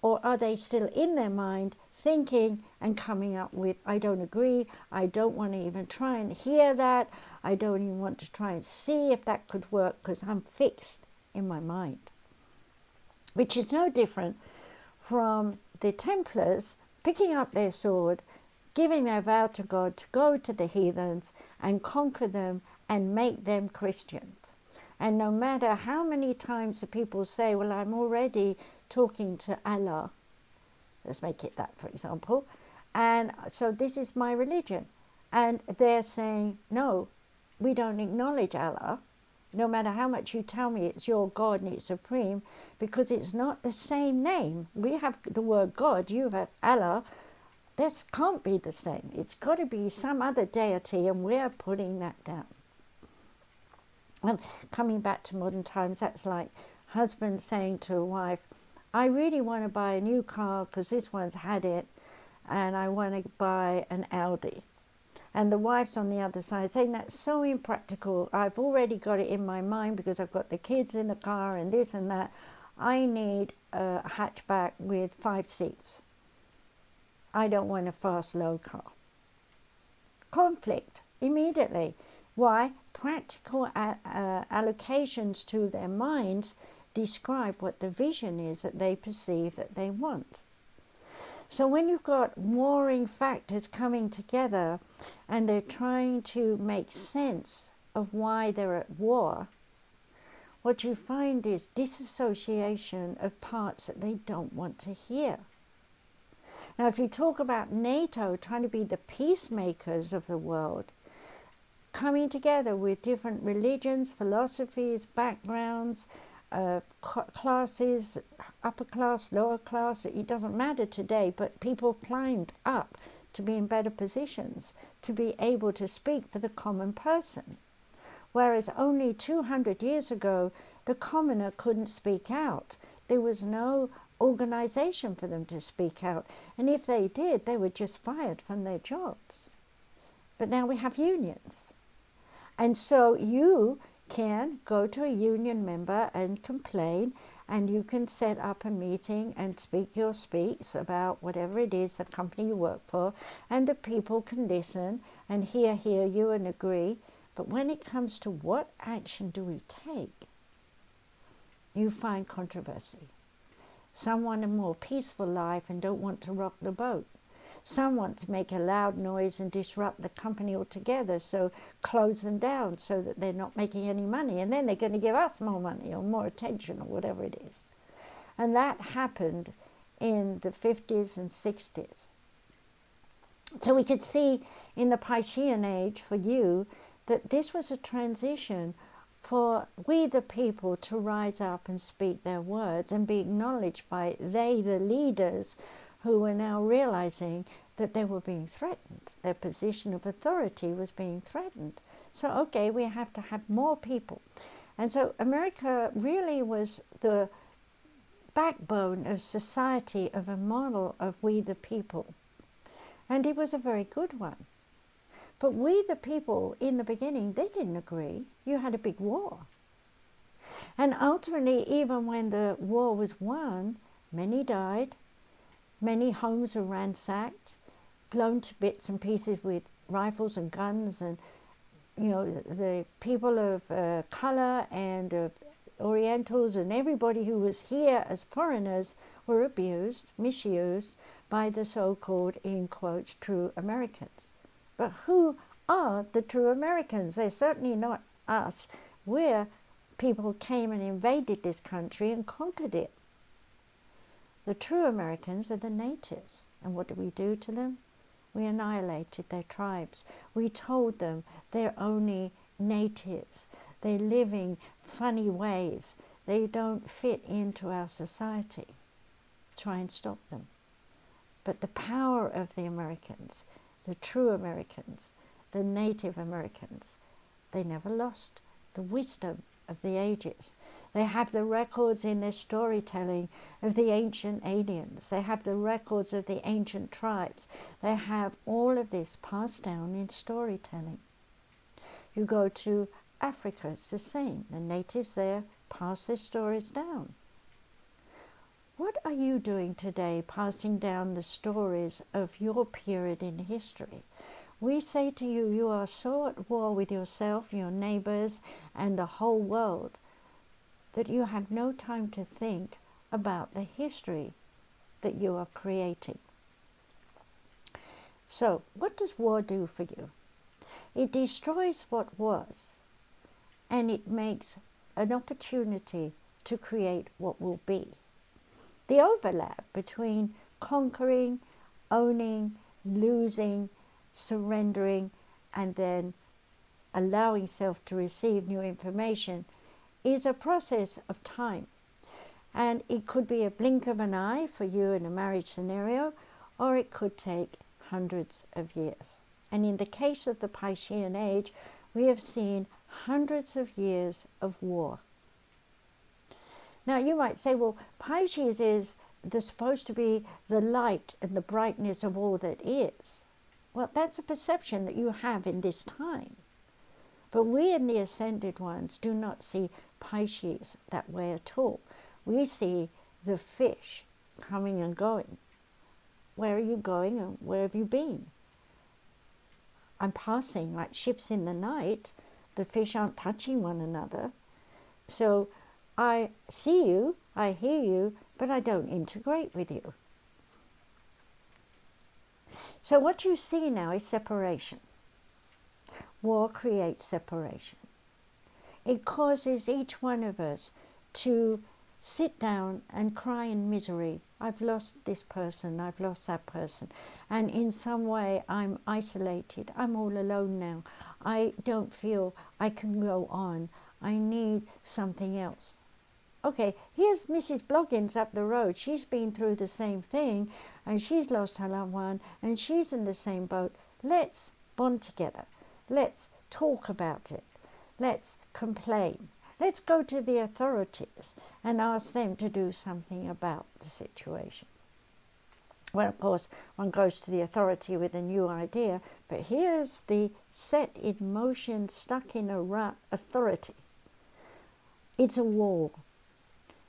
Or are they still in their mind thinking and coming up with, I don't agree, I don't want to even try and hear that, I don't even want to try and see if that could work because I'm fixed in my mind? Which is no different from the Templars picking up their sword, giving their vow to God to go to the heathens and conquer them and make them Christians. And no matter how many times the people say, well, I'm already talking to Allah, let's make it that, for example, and so this is my religion, and they're saying, no, we don't acknowledge Allah, no matter how much you tell me it's your God and it's supreme, because it's not the same name. We have the word God, you have Allah. This can't be the same. It's got to be some other deity, and we're putting that down. And coming back to modern times, that's like husband saying to a wife, I really want to buy a new car because this one's had it, and I want to buy an Audi. And the wife's on the other side saying, that's so impractical. I've already got it in my mind because I've got the kids in the car and this and that. I need a hatchback with 5 seats. I don't want a fast, low car. Conflict immediately. Why? Practical allocations to their minds describe what the vision is that they perceive that they want. So when you've got warring factors coming together and they're trying to make sense of why they're at war, what you find is disassociation of parts that they don't want to hear. Now, if you talk about NATO trying to be the peacemakers of the world, coming together with different religions, philosophies, backgrounds, classes, upper class, lower class, it doesn't matter today, but people climbed up to be in better positions, to be able to speak for the common person. Whereas only 200 years ago, the commoner couldn't speak out. There was no organization for them to speak out. And if they did, they were just fired from their jobs. But now we have unions. And so you can go to a union member and complain, and you can set up a meeting and speak your speaks about whatever it is the company you work for, and the people can listen and hear you and agree. But when it comes to what action do we take, you find controversy. Some want a more peaceful life and don't want to rock the boat. Some want to make a loud noise and disrupt the company altogether, so close them down so that they're not making any money, and then they're going to give us more money or more attention or whatever it is. And that happened in the 50s and 60s. So we could see in the Piscean Age for you that this was a transition for we the people to rise up and speak their words and be acknowledged by they, the leaders, who were now realizing that they were being threatened. Their position of authority was being threatened. So, okay, we have to have more people. And so America really was the backbone of society, of a model of we the people. And it was a very good one. But we the people, in the beginning, they didn't agree. You had a big war. And ultimately, even when the war was won, many died. Many homes were ransacked, blown to bits and pieces with rifles and guns, and the people of color and Orientals and everybody who was here as foreigners were abused, misused by the so-called, in quotes, true Americans. But who are the true Americans? They're certainly not us. We're people who came and invaded this country and conquered it. The true Americans are the natives. And what did we do to them? We annihilated their tribes. We told them they're only natives. They're living funny ways. They don't fit into our society. Try and stop them. But the power of the Americans, the true Americans, the Native Americans, they never lost the wisdom of the ages. They have the records in their storytelling of the ancient aliens. They have the records of the ancient tribes. They have all of this passed down in storytelling. You go to Africa, it's the same. The natives there pass their stories down. What are you doing today, passing down the stories of your period in history? We say to you, you are so at war with yourself, your neighbors, and the whole world, that you have no time to think about the history that you are creating. So, what does war do for you? It destroys what was, and it makes an opportunity to create what will be. The overlap between conquering, owning, losing, surrendering, and then allowing self to receive new information is a process of time. And it could be a blink of an eye for you in a marriage scenario, or it could take hundreds of years. And in the case of the Piscean Age, we have seen hundreds of years of war. Now you might say, well, Pisces is supposed to be the light and the brightness of all that is. Well, that's a perception that you have in this time. But we in the Ascended Ones do not see Pisces that way at all. We see the fish coming and going. Where are you going and where have you been? I'm passing like ships in the night. The fish aren't touching one another. So I see you, I hear you, but I don't integrate with you. So what you see now is separation. War creates separation. It causes each one of us to sit down and cry in misery. I've lost this person, I've lost that person. And in some way I'm isolated. I'm all alone now. I don't feel I can go on. I need something else. Okay, here's Mrs. Bloggins up the road. She's been through the same thing and she's lost her loved one and she's in the same boat. Let's bond together. Let's talk about it. Let's complain. Let's go to the authorities and ask them to do something about the situation. Well, of course, one goes to the authority with a new idea, but here's the set in motion, stuck in a rut authority. It's a war.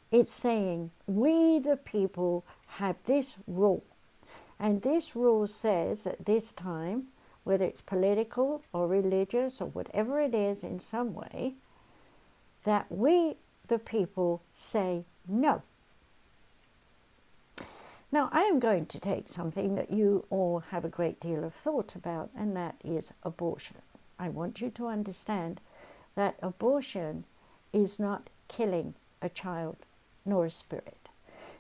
It's saying, we the people have this rule. And this rule says at this time, whether it's political or religious or whatever it is in some way, that we the people say no. Now, I am going to take something that you all have a great deal of thought about, and that is abortion. I want you to understand that abortion is not killing a child nor a spirit,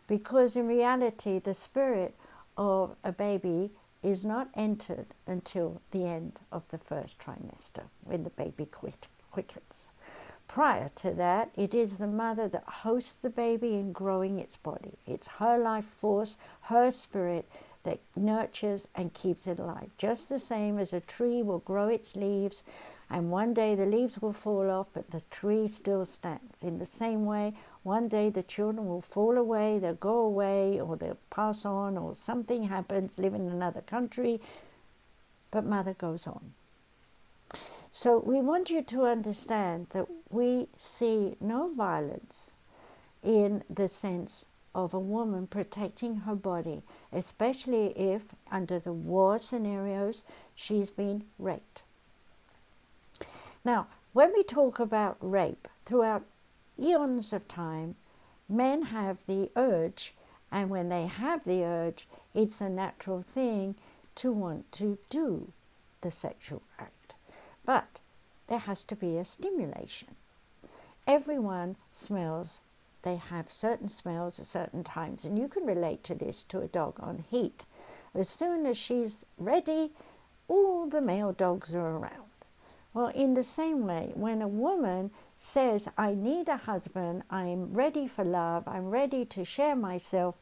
because in reality the spirit of a baby is not entered until the end of the first trimester, when the baby quickens. Prior to that, it is the mother that hosts the baby in growing its body. It's her life force, her spirit, that nurtures and keeps it alive. Just the same as a tree will grow its leaves, and one day the leaves will fall off, but the tree still stands. In the same way, one day the children will fall away, they'll go away, or they'll pass on, or something happens, live in another country, but mother goes on. So we want you to understand that we see no violence in the sense of a woman protecting her body, especially if, under the war scenarios, she's been raped. Now, when we talk about rape, throughout eons of time, men have the urge, and when they have the urge, it's a natural thing to want to do the sexual act. But there has to be a stimulation. Everyone smells. They have certain smells at certain times, and you can relate to this to a dog on heat. As soon as she's ready, all the male dogs are around. Well, in the same way, when a woman says, I need a husband, I'm ready for love, I'm ready to share myself,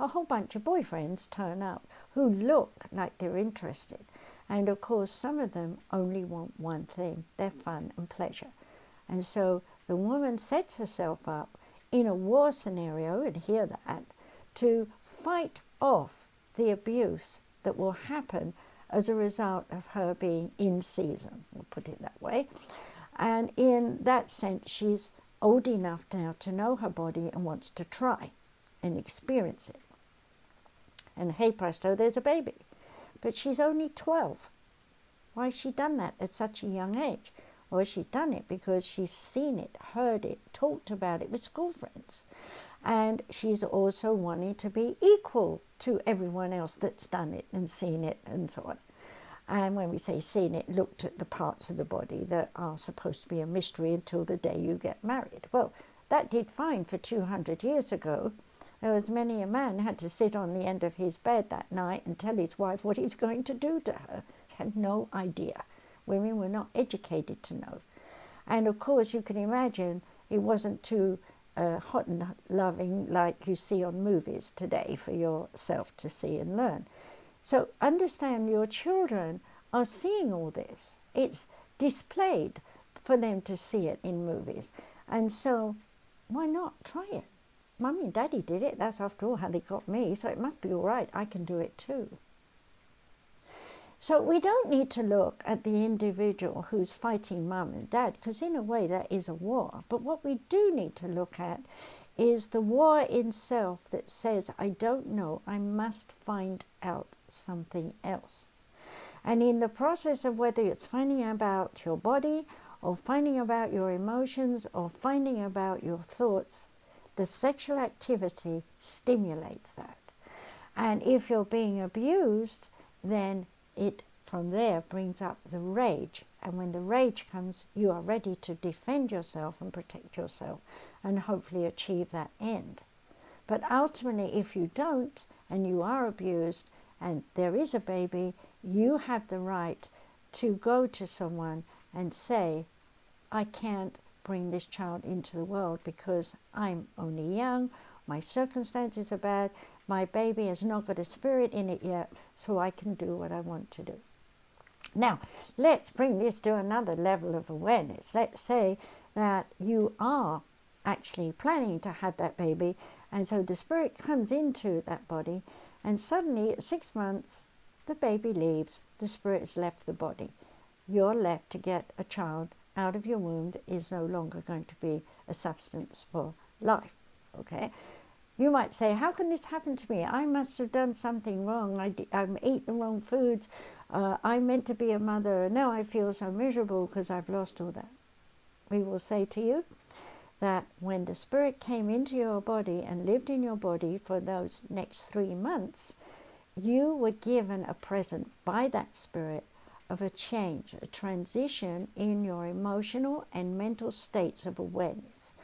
a whole bunch of boyfriends turn up who look like they're interested. And of course, some of them only want one thing, their fun and pleasure. And so the woman sets herself up in a war scenario, and hear that, to fight off the abuse that will happen as a result of her being in season, we'll put it that way. And in that sense, she's old enough now to know her body and wants to try and experience it. And hey presto, there's a baby. But she's only 12. Why has she done that at such a young age? Well, she's done it because she's seen it, heard it, talked about it with school friends. And she's also wanting to be equal to everyone else that's done it and seen it and so on. And when we say seen it, looked at the parts of the body that are supposed to be a mystery until the day you get married. Well, that did fine for 200 years ago. There was many a man had to sit on the end of his bed that night and tell his wife what he was going to do to her. He had no idea. Women were not educated to know. And of course, you can imagine it wasn't too hot and loving like you see on movies today for yourself to see and learn. So understand your children are seeing all this. It's displayed for them to see it in movies. And so why not try it? Mummy and Daddy did it. That's after all how they got me. So it must be all right. I can do it too. So we don't need to look at the individual who's fighting Mum and Dad, because in a way that is a war. But what we do need to look at is the war in self that says, I don't know, I must find out something else. And in the process of whether it's finding about your body or finding about your emotions or finding about your thoughts, the sexual activity stimulates that. And if you're being abused, then it from there brings up the rage. And when the rage comes, you are ready to defend yourself and protect yourself and hopefully achieve that end. But ultimately, if you don't, and you are abused, and there is a baby, you have the right to go to someone and say, I can't bring this child into the world because I'm only young, my circumstances are bad, my baby has not got a spirit in it yet, so I can do what I want to do. Now, let's bring this to another level of awareness. Let's say that you are actually planning to have that baby, and so the spirit comes into that body, and suddenly at 6 months, the baby leaves, the spirit's left the body. You're left to get a child out of your womb that is no longer going to be a substance for life. Okay? You might say, how can this happen to me? I must have done something wrong. I ate the wrong foods. I meant to be a mother, and now I feel so miserable because I've lost all that. We will say to you that when the Spirit came into your body and lived in your body for those next 3 months, you were given a present by that Spirit of a change, a transition in your emotional and mental states of awareness.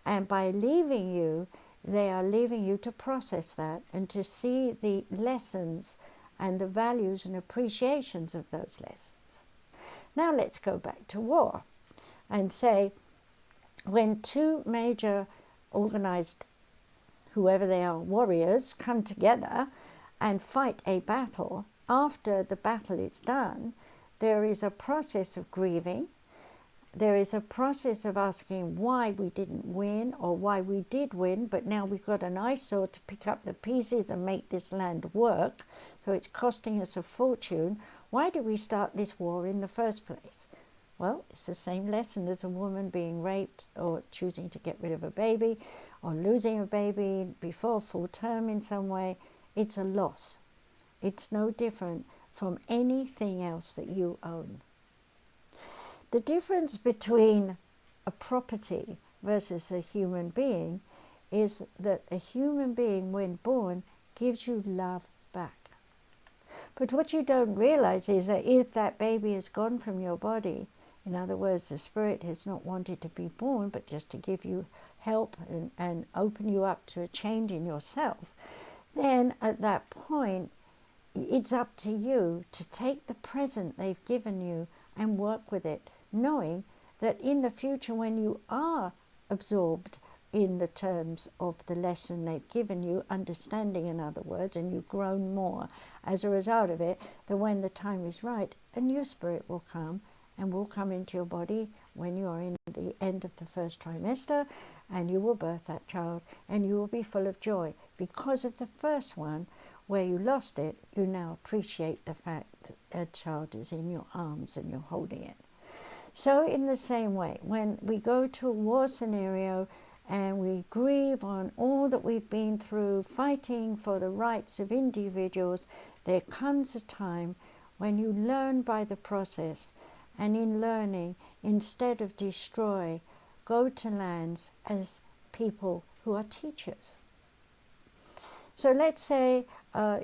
And by leaving you, they are leaving you to process that and to see the lessons and the values and appreciations of those lessons. Now let's go back to war and say, when two major organized, whoever they are, warriors come together and fight a battle, after the battle is done, there is a process of grieving. There is a process of asking why we didn't win or why we did win, but now we've got an eyesore to pick up the pieces and make this land work, so it's costing us a fortune. Why did we start this war in the first place? Well, it's the same lesson as a woman being raped or choosing to get rid of a baby or losing a baby before full term in some way. It's a loss. It's no different from anything else that you own. The difference between a property versus a human being is that a human being, when born, gives you love back. But what you don't realize is that if that baby is gone from your body, in other words, the Spirit has not wanted to be born, but just to give you help and open you up to a change in yourself, then at that point, it's up to you to take the present they've given you and work with it, knowing that in the future, when you are absorbed in the terms of the lesson they've given you, understanding in other words, and you've grown more as a result of it, that when the time is right, a new spirit will come and will come into your body when you are in the end of the first trimester, and you will birth that child, and you will be full of joy. Because of the first one, where you lost it, you now appreciate the fact that a child is in your arms and you're holding it. So in the same way, when we go to a war scenario and we grieve on all that we've been through, fighting for the rights of individuals, there comes a time when you learn by the process, and in learning, instead of destroy, go to lands as people who are teachers. So let's say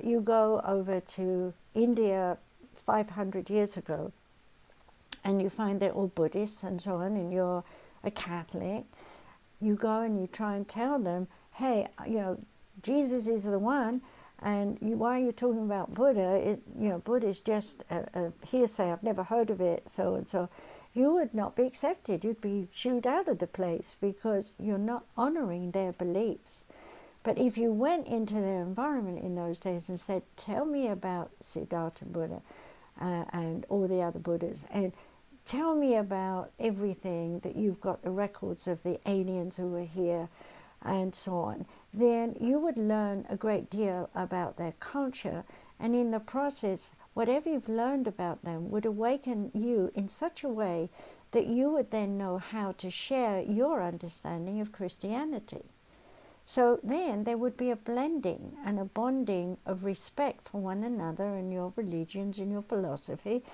you go over to India 500 years ago, and you find they're all Buddhists and so on, and you're a Catholic. You go and you try and tell them, hey, Jesus is the one, and why are you talking about Buddha? Buddha is just a hearsay. I've never heard of it, so and so. You would not be accepted. You'd be shooed out of the place because you're not honoring their beliefs. But if you went into their environment in those days and said, tell me about Siddhartha Buddha and all the other Buddhas, and tell me about everything that you've got the records of the aliens who were here and so on, then you would learn a great deal about their culture, and in the process, whatever you've learned about them would awaken you in such a way that you would then know how to share your understanding of Christianity. So then there would be a blending and a bonding of respect for one another and your religions and your philosophy,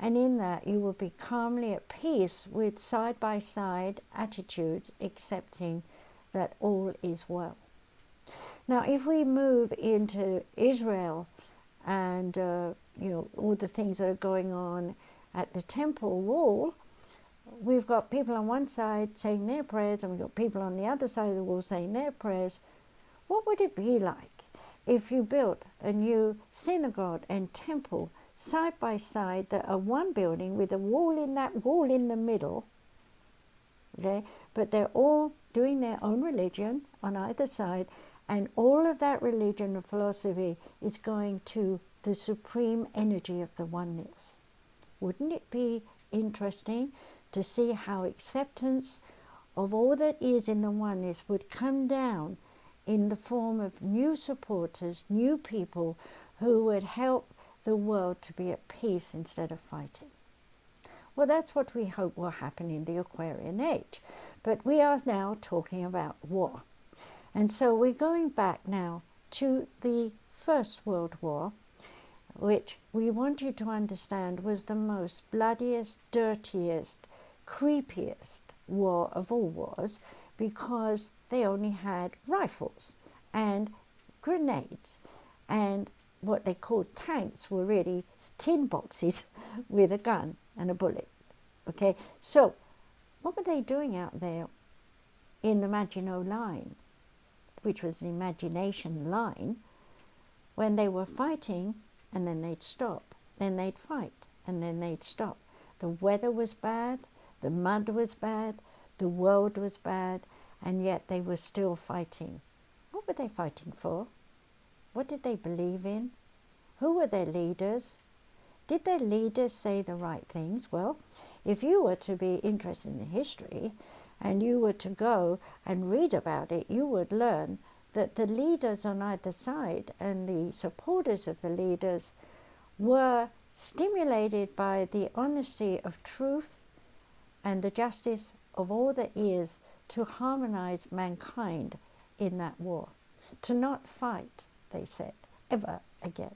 and in that you will be calmly at peace with side-by-side attitudes, accepting that all is well. Now, if we move into Israel and all the things that are going on at the temple wall, we've got people on one side saying their prayers, and we've got people on the other side of the wall saying their prayers. What would it be like if you built a new synagogue and temple side by side that are one building with a wall in the middle, okay? But they're all doing their own religion on either side, and all of that religion and philosophy is going to the supreme energy of the oneness. Wouldn't it be interesting to see how acceptance of all that is in the oneness would come down in the form of new supporters, new people who would help the world to be at peace instead of fighting? Well, that's what we hope will happen in the Aquarian Age. But we are now talking about war. And so we're going back now to the First World War, which we want you to understand was the most bloodiest, dirtiest, creepiest war of all wars, because they only had rifles and grenades, and what they called tanks were really tin boxes with a gun and a bullet. Okay, so what were they doing out there in the Maginot Line, which was an imagination line, when they were fighting, and then they'd stop, then they'd fight, and then they'd stop. The weather was bad, the mud was bad, the world was bad, and yet they were still fighting. What were they fighting for? What did they believe in? Who were their leaders? Did their leaders say the right things? Well, if you were to be interested in history and you were to go and read about it, you would learn that the leaders on either side and the supporters of the leaders were stimulated by the honesty of truth and the justice of all that is to harmonize mankind in that war. To not fight, they said, ever again.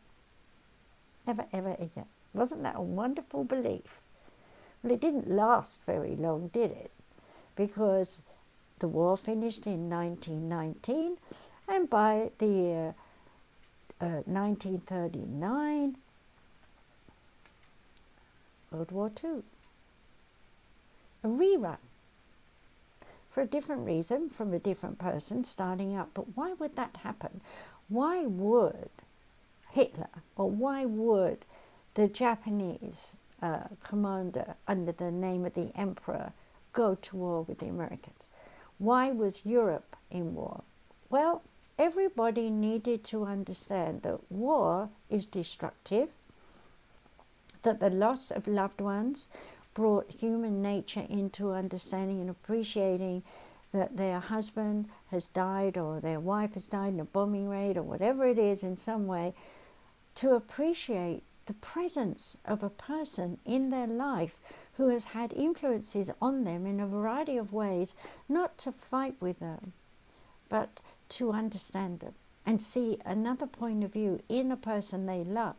Ever, ever again. Wasn't that a wonderful belief? Well, it didn't last very long, did it? Because the war finished in 1919, and by the year 1939, World War II. A rerun. For a different reason, from a different person starting up. But why would that happen? Why would Hitler, or why would the Japanese commander under the name of the emperor go to war with the Americans? Why was Europe in war? Well, everybody needed to understand that war is destructive, that the loss of loved ones brought human nature into understanding and appreciating that their husband has died or their wife has died in a bombing raid or whatever it is in some way, to appreciate the presence of a person in their life who has had influences on them in a variety of ways, not to fight with them, but to understand them and see another point of view in a person they love.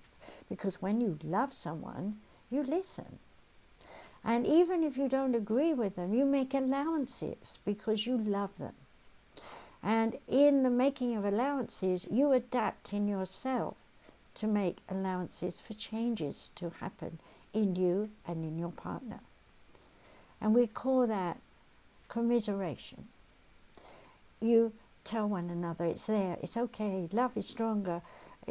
Because when you love someone, you listen. And even if you don't agree with them, you make allowances because you love them. And in the making of allowances, you adapt in yourself to make allowances for changes to happen in you and in your partner. And we call that commiseration. You tell one another, it's there, it's okay, love is stronger,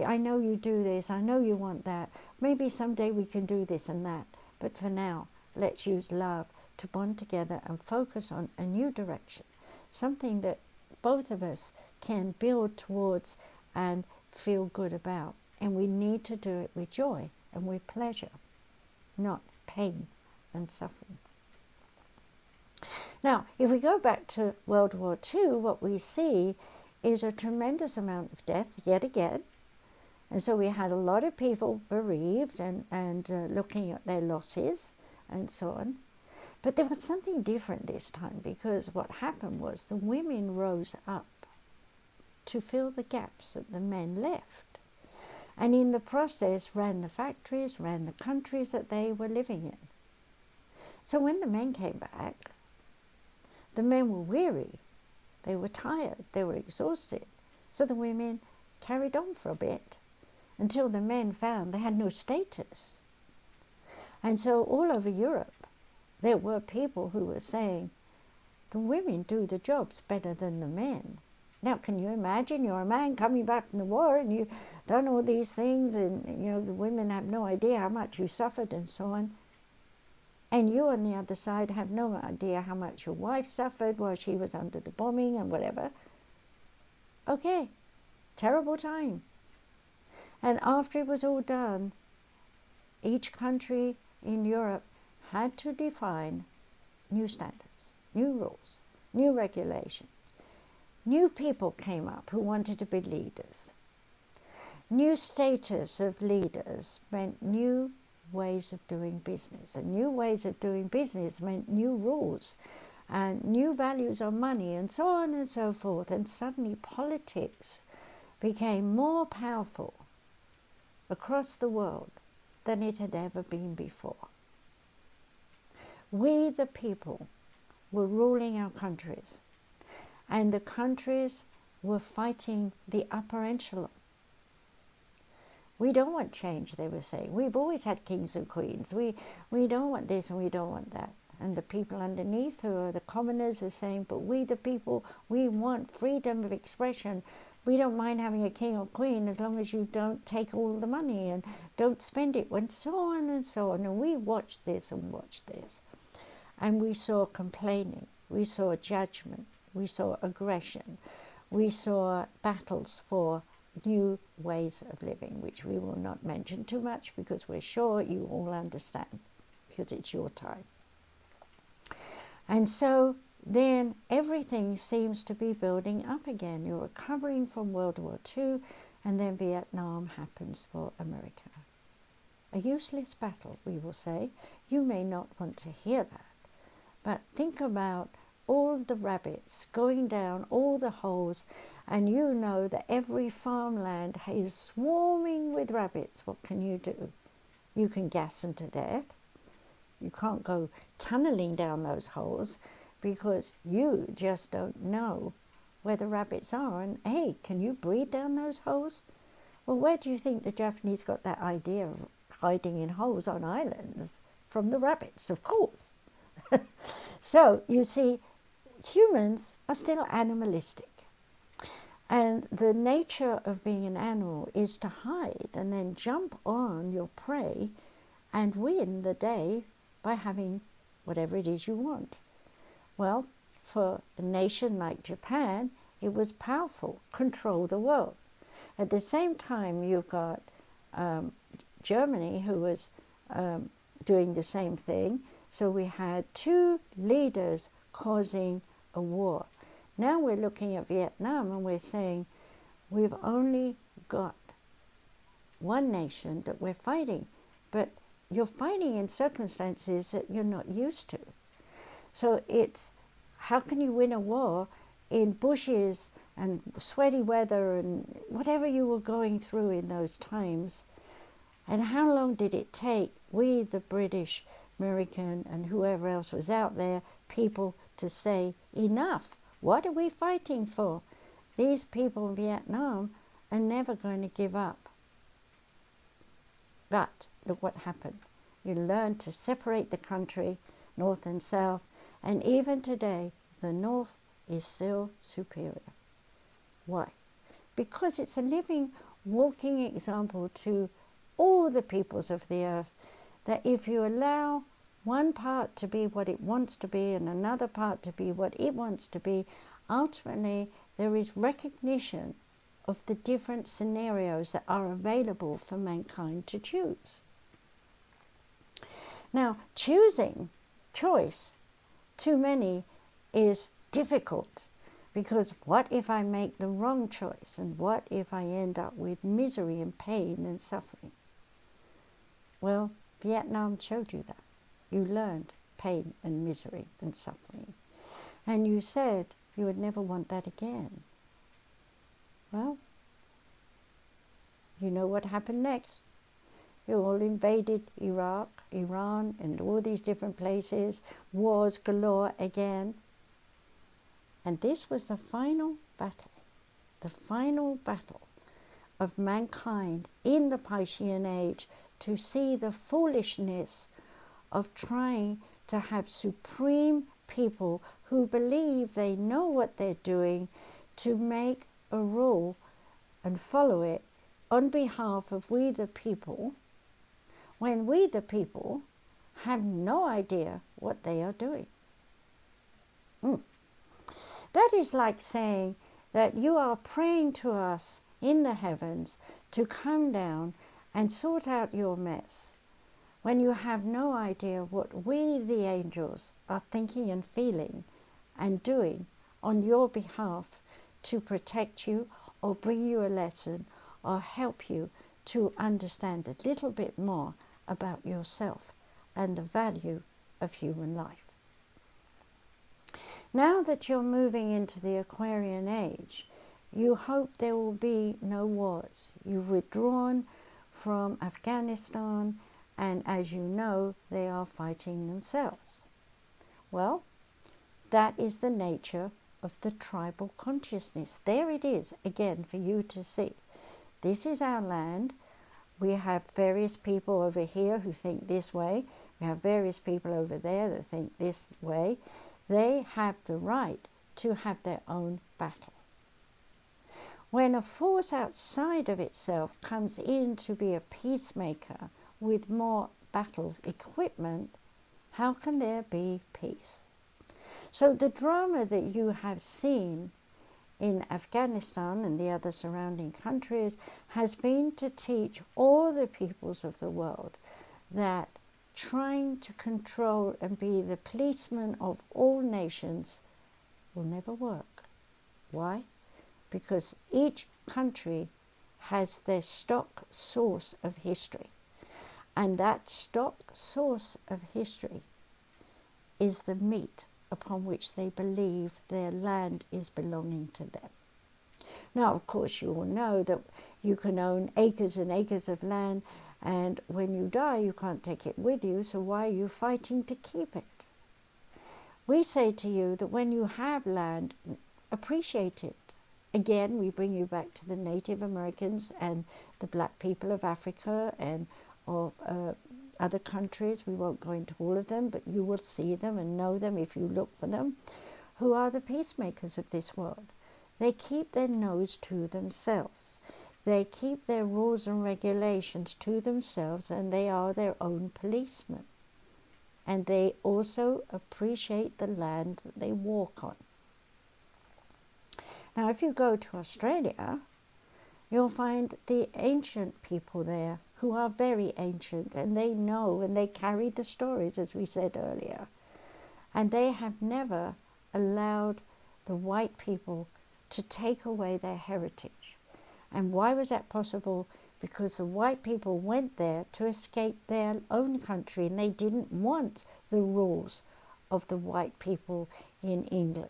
I know you do this, I know you want that, maybe someday we can do this and that, but for now, let's use love to bond together and focus on a new direction, something that both of us can build towards and feel good about. And we need to do it with joy and with pleasure, not pain and suffering. Now, if we go back to World War II, what we see is a tremendous amount of death yet again. And so we had a lot of people bereaved and looking at their losses and so on. But there was something different this time, because what happened was the women rose up to fill the gaps that the men left. And in the process ran the factories, ran the countries that they were living in. So when the men came back, the men were weary, they were tired, they were exhausted. So the women carried on for a bit until the men found they had no status. And so all over Europe, there were people who were saying, the women do the jobs better than the men. Now, can you imagine you're a man coming back from the war and you've done all these things and, the women have no idea how much you suffered and so on. And you on the other side have no idea how much your wife suffered while she was under the bombing and whatever. Okay, terrible time. And after it was all done, each country in Europe had to define new standards, new rules, new regulations. New people came up who wanted to be leaders. New status of leaders meant new ways of doing business. And new ways of doing business meant new rules and new values on money and so on and so forth. And suddenly politics became more powerful across the world than it had ever been before. We, the people, were ruling our countries, and the countries were fighting the upper echelon. We don't want change, they were saying. We've always had kings and queens. We don't want this and we don't want that. And the people underneath, who are the commoners, are saying, but we, the people, we want freedom of expression. We don't mind having a king or queen as long as you don't take all the money and don't spend it, and so on and so on. And we watched this and watched this. And we saw complaining. We saw judgment. We saw aggression. We saw battles for new ways of living, which we will not mention too much because we're sure you all understand, because it's your time. And so then everything seems to be building up again. You're recovering from World War II, and then Vietnam happens for America. A useless battle, we will say. You may not want to hear that, but think about all the rabbits going down all the holes, and you know that every farmland is swarming with rabbits. What can you do? You can gas them to death. You can't go tunneling down those holes because you just don't know where the rabbits are. And hey, can you breathe down those holes? Well, where do you think the Japanese got that idea of hiding in holes on islands? From the rabbits, of course. So, you see, humans are still animalistic. And the nature of being an animal is to hide and then jump on your prey and win the day by having whatever it is you want. Well, for a nation like Japan, it was powerful, control the world. At the same time, you've got Germany, who was doing the same thing. So we had two leaders causing a war. Now we're looking at Vietnam and we're saying we've only got one nation that we're fighting, but you're fighting in circumstances that you're not used to. So it's, how can you win a war in bushes and sweaty weather and whatever you were going through in those times? And how long did it take we, the British, American, and whoever else was out there, people, to say, enough? What are we fighting for? These people in Vietnam are never going to give up. But look what happened. You learned to separate the country, north and south, and even today, the north is still superior. Why? Because it's a living, walking example to all the peoples of the earth, that if you allow one part to be what it wants to be and another part to be what it wants to be, ultimately there is recognition of the different scenarios that are available for mankind to choose. Now, choice, too many, is difficult, because what if I make the wrong choice, and what if I end up with misery and pain and suffering? Well, Vietnam showed you that. You learned pain and misery and suffering. And you said you would never want that again. Well, you know what happened next. You all invaded Iraq, Iran, and all these different places. Wars galore again. And this was the final battle of mankind in the Piscean Age, to see the foolishness of trying to have supreme people who believe they know what they're doing, to make a rule and follow it on behalf of we the people, when we the people have no idea what they are doing. That is like saying that you are praying to us in the heavens to come down and sort out your mess, when you have no idea what we, the angels, are thinking and feeling and doing on your behalf to protect you or bring you a lesson or help you to understand a little bit more about yourself and the value of human life. Now that you're moving into the Aquarian Age, you hope there will be no wars. You've withdrawn from Afghanistan, and as you know, they are fighting themselves. Well, that is the nature of the tribal consciousness. There it is, again, for you to see. This is our land. We have various people over here who think this way. We have various people over there that think this way. They have the right to have their own battle. When a force outside of itself comes in to be a peacemaker with more battle equipment, how can there be peace? So the drama that you have seen in Afghanistan and the other surrounding countries has been to teach all the peoples of the world that trying to control and be the policeman of all nations will never work. Why? Because each country has their stock source of history. And that stock source of history is the meat upon which they believe their land is belonging to them. Now, of course, you all know that you can own acres and acres of land, and when you die, you can't take it with you, so why are you fighting to keep it? We say to you that when you have land, appreciate it. Again, we bring you back to the Native Americans and the black people of Africa and of other countries. We won't go into all of them, but you will see them and know them if you look for them, who are the peacemakers of this world. They keep their nose to themselves. They keep their rules and regulations to themselves, and they are their own policemen. And they also appreciate the land that they walk on. Now, if you go to Australia, you'll find the ancient people there who are very ancient, and they know and they carry the stories, as we said earlier. And they have never allowed the white people to take away their heritage. And why was that possible? Because the white people went there to escape their own country, and they didn't want the rules of the white people in England.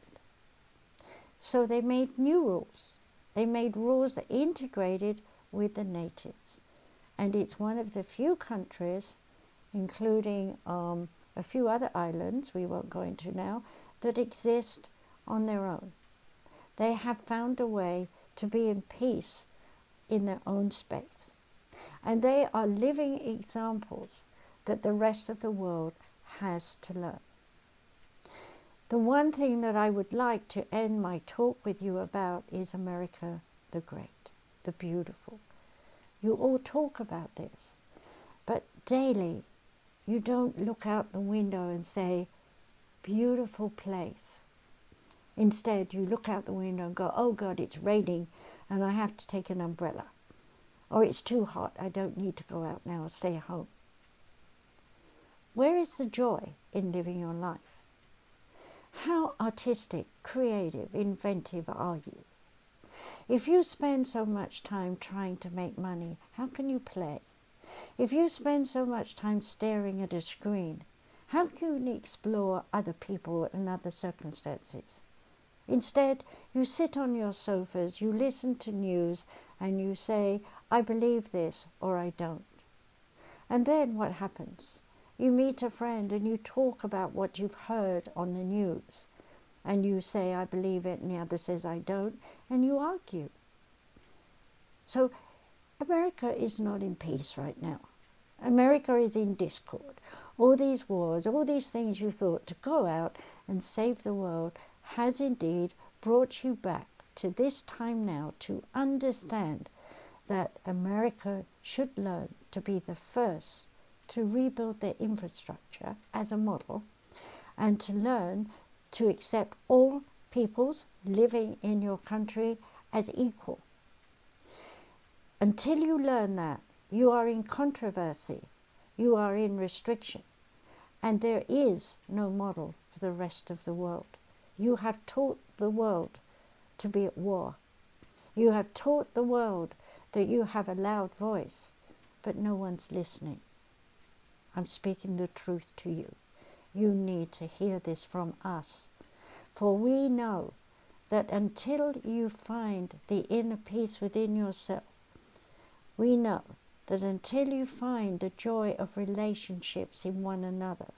So they made new rules. They made rules that integrated with the natives. And it's one of the few countries, including a few other islands we won't go into now, that exist on their own. They have found a way to be in peace in their own space. And they are living examples that the rest of the world has to learn. The one thing that I would like to end my talk with you about is America the Great, the beautiful. You all talk about this, but daily you don't look out the window and say, beautiful place. Instead, you look out the window and go, oh God, it's raining and I have to take an umbrella. Or it's too hot, I don't need to go out now, I'll stay home. Where is the joy in living your life? How artistic, creative, inventive are you? If you spend so much time trying to make money, how can you play? If you spend so much time staring at a screen, how can you explore other people and other circumstances? Instead, you sit on your sofas, you listen to news, and you say, I believe this or I don't. And then what happens? You meet a friend and you talk about what you've heard on the news. And you say, I believe it, and the other says, I don't, and you argue. So America is not in peace right now. America is in discord. All these wars, all these things you thought to go out and save the world has indeed brought you back to this time now to understand that America should learn to be the first to rebuild their infrastructure as a model, and to learn to accept all peoples living in your country as equal. Until you learn that, you are in controversy, you are in restriction, and there is no model for the rest of the world. You have taught the world to be at war. You have taught the world that you have a loud voice, but no one's listening. I'm speaking the truth to you. You need to hear this from us. For we know that until you find the inner peace within yourself, we know that until you find the joy of relationships in one another,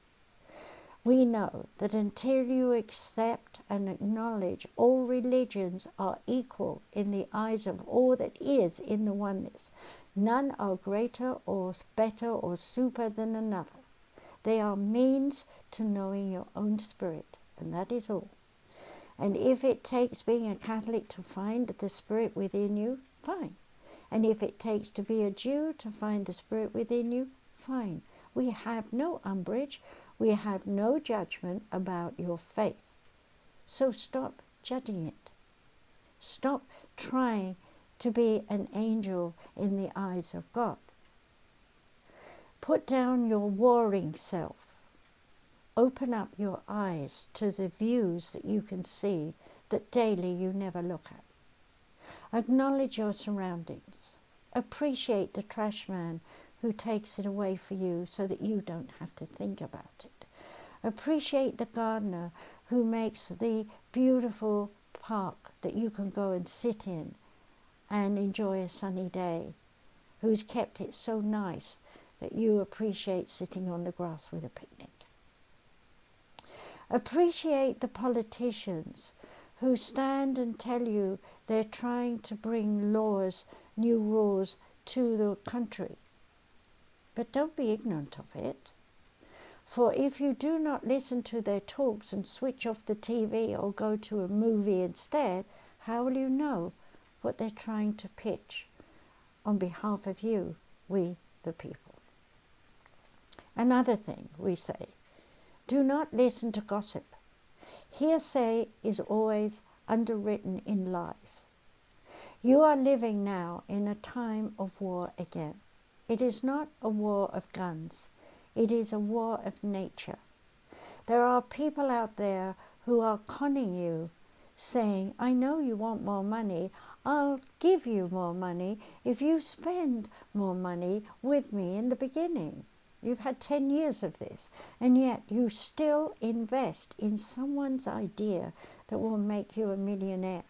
we know that until you accept and acknowledge all religions are equal in the eyes of all that is in the oneness, none are greater or better or super than another. They are means to knowing your own spirit, and that is all. And if it takes being a Catholic to find the spirit within you, fine. And if it takes to be a Jew to find the spirit within you, fine. We have no umbrage. We have no judgment about your faith. So stop judging it. Stop trying to be an angel in the eyes of God. Put down your warring self. Open up your eyes to the views that you can see that daily you never look at. Acknowledge your surroundings. Appreciate the trash man who takes it away for you so that you don't have to think about it. Appreciate the gardener who makes the beautiful park that you can go and sit in and enjoy a sunny day, who's kept it so nice that you appreciate sitting on the grass with a picnic. Appreciate the politicians who stand and tell you they're trying to bring laws, new rules to the country. But don't be ignorant of it. For if you do not listen to their talks and switch off the TV or go to a movie instead, how will you know what they're trying to pitch on behalf of you, we the people? Another thing we say, do not listen to gossip. Hearsay is always underwritten in lies. You are living now in a time of war again. It is not a war of guns. It is a war of nature. There are people out there who are conning you, saying, I know you want more money. I'll give you more money if you spend more money with me in the beginning. You've had 10 years of this, and yet you still invest in someone's idea that will make you a millionaire.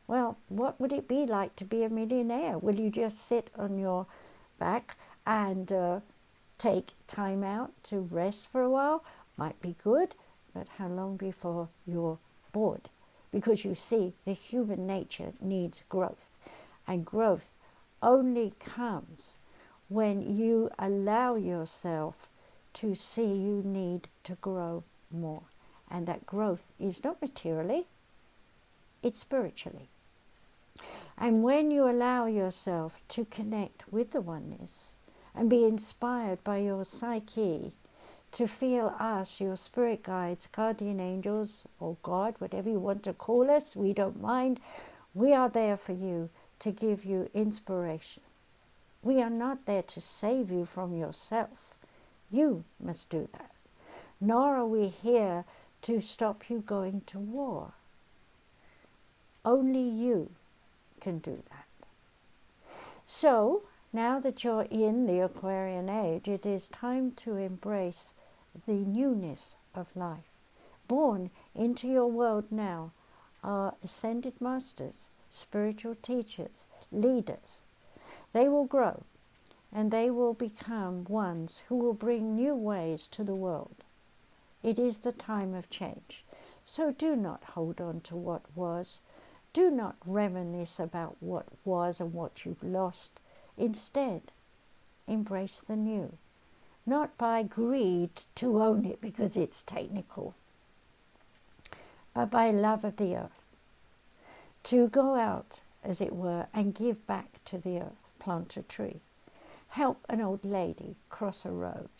Well, what would it be like to be a millionaire? Will you just sit on your back and take time out to rest for a while? Might be good, but how long before you're bored? Because you see, the human nature needs growth, and growth only comes when you allow yourself to see you need to grow more. And that growth is not materially, it's spiritually. And when you allow yourself to connect with the oneness and be inspired by your psyche to feel us, your spirit guides, guardian angels, or God, whatever you want to call us, we don't mind. We are there for you to give you inspiration. We are not there to save you from yourself. You must do that. Nor are we here to stop you going to war. Only you can do that. So, now that you're in the Aquarian Age, it is time to embrace the newness of life. Born into your world now are ascended masters, spiritual teachers, leaders. They will grow, and they will become ones who will bring new ways to the world. It is the time of change. So do not hold on to what was. Do not reminisce about what was and what you've lost. Instead, embrace the new. Not by greed to own it because it's technical, but by love of the earth. To go out, as it were, and give back to the earth. Plant a tree. Help an old lady cross a road.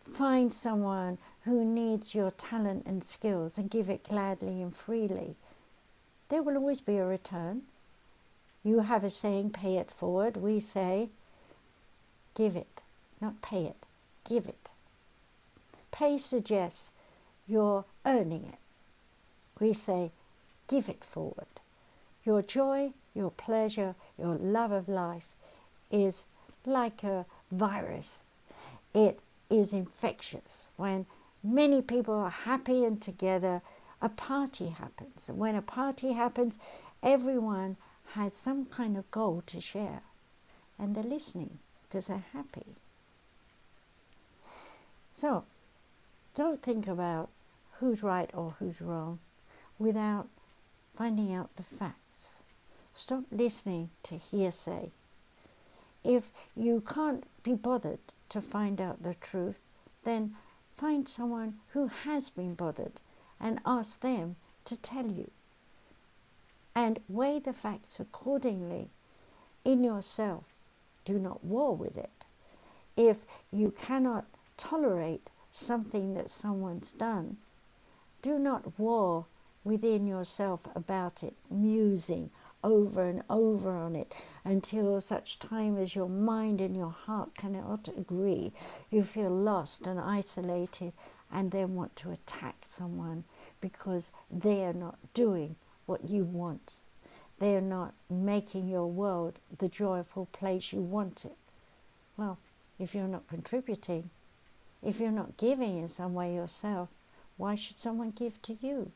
Find someone who needs your talent and skills and give it gladly and freely. There will always be a return. You have a saying, pay it forward. We say, give it, not pay it, give it. Pay suggests you're earning it. We say, give it forward. Your joy, your pleasure, your love of life is like a virus. it is infectious. When many people are happy and together, a party happens. And when a party happens, everyone has some kind of goal to share. And they're listening because they're happy. So, don't think about who's right or who's wrong without finding out the facts. Stop listening to hearsay. If you can't be bothered to find out the truth, then find someone who has been bothered and ask them to tell you. And weigh the facts accordingly in yourself. Do not war with it. If you cannot tolerate something that someone's done, do not war within yourself about it, musing over and over on it until such time as your mind and your heart cannot agree. You feel lost and isolated and then want to attack someone because they are not doing what you want. They are not making your world the joyful place you want it. Well, if you're not contributing, if you're not giving in some way yourself, why should someone give to you?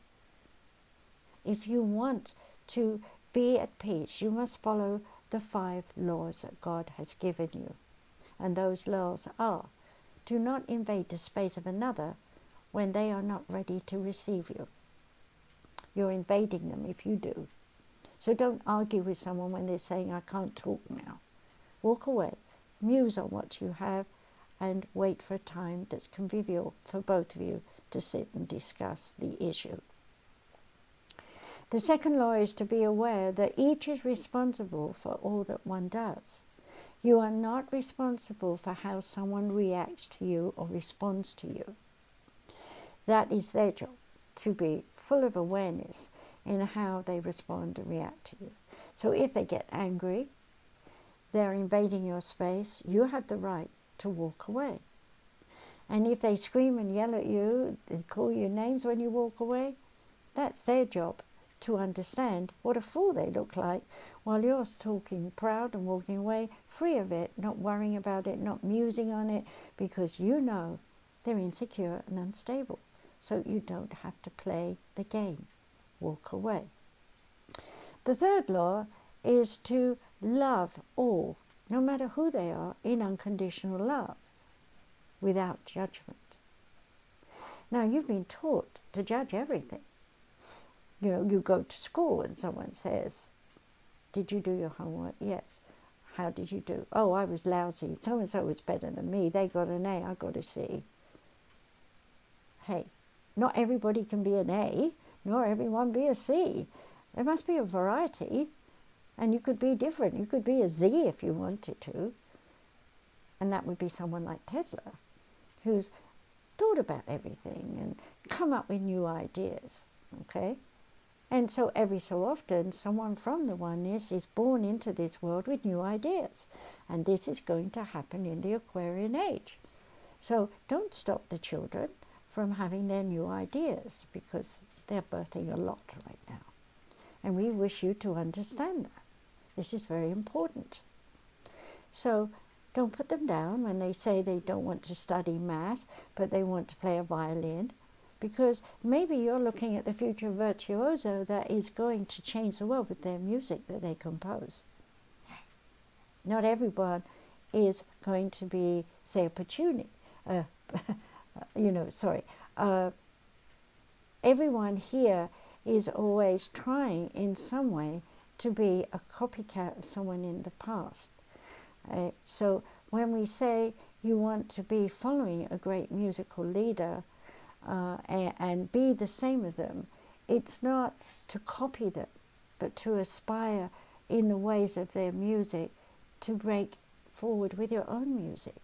If you want to be at peace, you must follow the 5 laws that God has given you. And those laws are, do not invade the space of another when they are not ready to receive you. You're invading them if you do. So don't argue with someone when they're saying, I can't talk now. Walk away, muse on what you have, and wait for a time that's convivial for both of you to sit and discuss the issue. The second law is to be aware that each is responsible for all that one does. You are not responsible for how someone reacts to you or responds to you. That is their job, to be full of awareness in how they respond and react to you. So if they get angry, they're invading your space, you have the right to walk away. And if they scream and yell at you, they call you names when you walk away, that's their job, to understand what a fool they look like while you're talking proud and walking away, free of it, not worrying about it, not musing on it, because you know they're insecure and unstable. So you don't have to play the game. Walk away. The third law is to love all, no matter who they are, in unconditional love, without judgment. Now, you've been taught to judge everything. You know, you go to school and someone says, did you do your homework? Yes. How did you do? Oh, I was lousy. So-and-so was better than me. They got an A, I got a C. Hey, not everybody can be an A, nor everyone be a C. There must be a variety, and you could be different. You could be a Z if you wanted to. And that would be someone like Tesla, who's thought about everything and come up with new ideas, okay? And so every so often, someone from the oneness is born into this world with new ideas. And this is going to happen in the Aquarian Age. So don't stop the children from having their new ideas, because they're birthing a lot right now. And we wish you to understand that. This is very important. So don't put them down when they say they don't want to study math, but they want to play a violin, because maybe you're looking at the future virtuoso that is going to change the world with their music that they compose. Not everyone is going to be, say, a Puccini. Everyone here is always trying in some way to be a copycat of someone in the past. So when we say you want to be following a great musical leader and be the same as them, it's not to copy them, but to aspire in the ways of their music to break forward with your own music.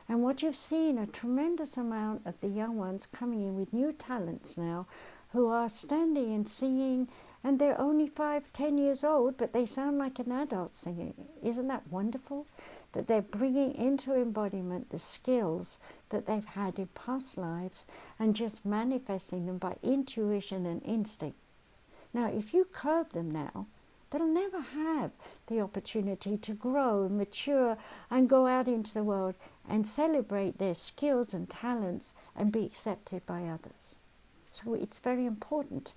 And what you've seen, a tremendous amount of the young ones coming in with new talents now, who are standing and singing, and they're only 5, 10 years old, but they sound like an adult singing. Isn't that wonderful? That they're bringing into embodiment the skills that they've had in past lives and just manifesting them by intuition and instinct. Now, if you curb them now, they'll never have the opportunity to grow and mature and go out into the world and celebrate their skills and talents and be accepted by others. So it's very important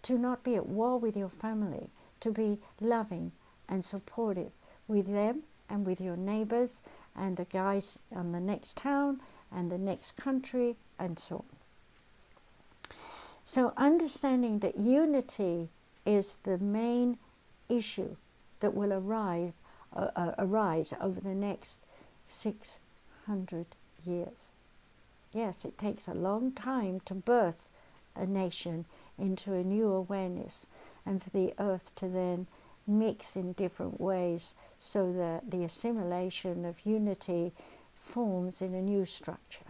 to not be at war with your family, to be loving and supportive with them and with your neighbors and the guys on the next town and the next country and so on. So understanding that unity is the main issue that will arise over the next 600 years. Yes, it takes a long time to birth a nation into a new awareness and for the earth to then mix in different ways so that the assimilation of unity forms in a new structure.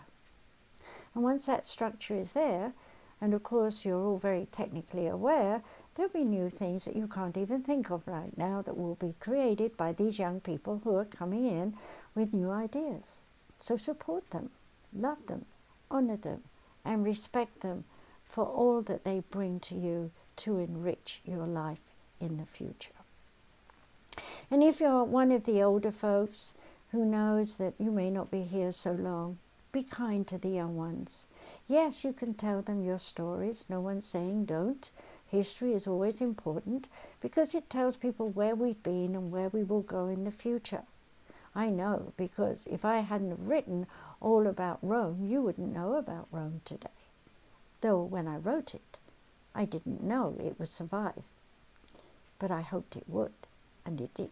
And once that structure is there, and of course you're all very technically aware, there'll be new things that you can't even think of right now that will be created by these young people who are coming in with new ideas. So support them, love them, honor them, and respect them for all that they bring to you to enrich your life in the future. And if you're one of the older folks who knows that you may not be here so long, be kind to the young ones. Yes, you can tell them your stories. No one's saying don't. History is always important because it tells people where we've been and where we will go in the future. I know, because if I hadn't have written all about Rome, you wouldn't know about Rome today. Though when I wrote it, I didn't know it would survive. But I hoped it would, and it did.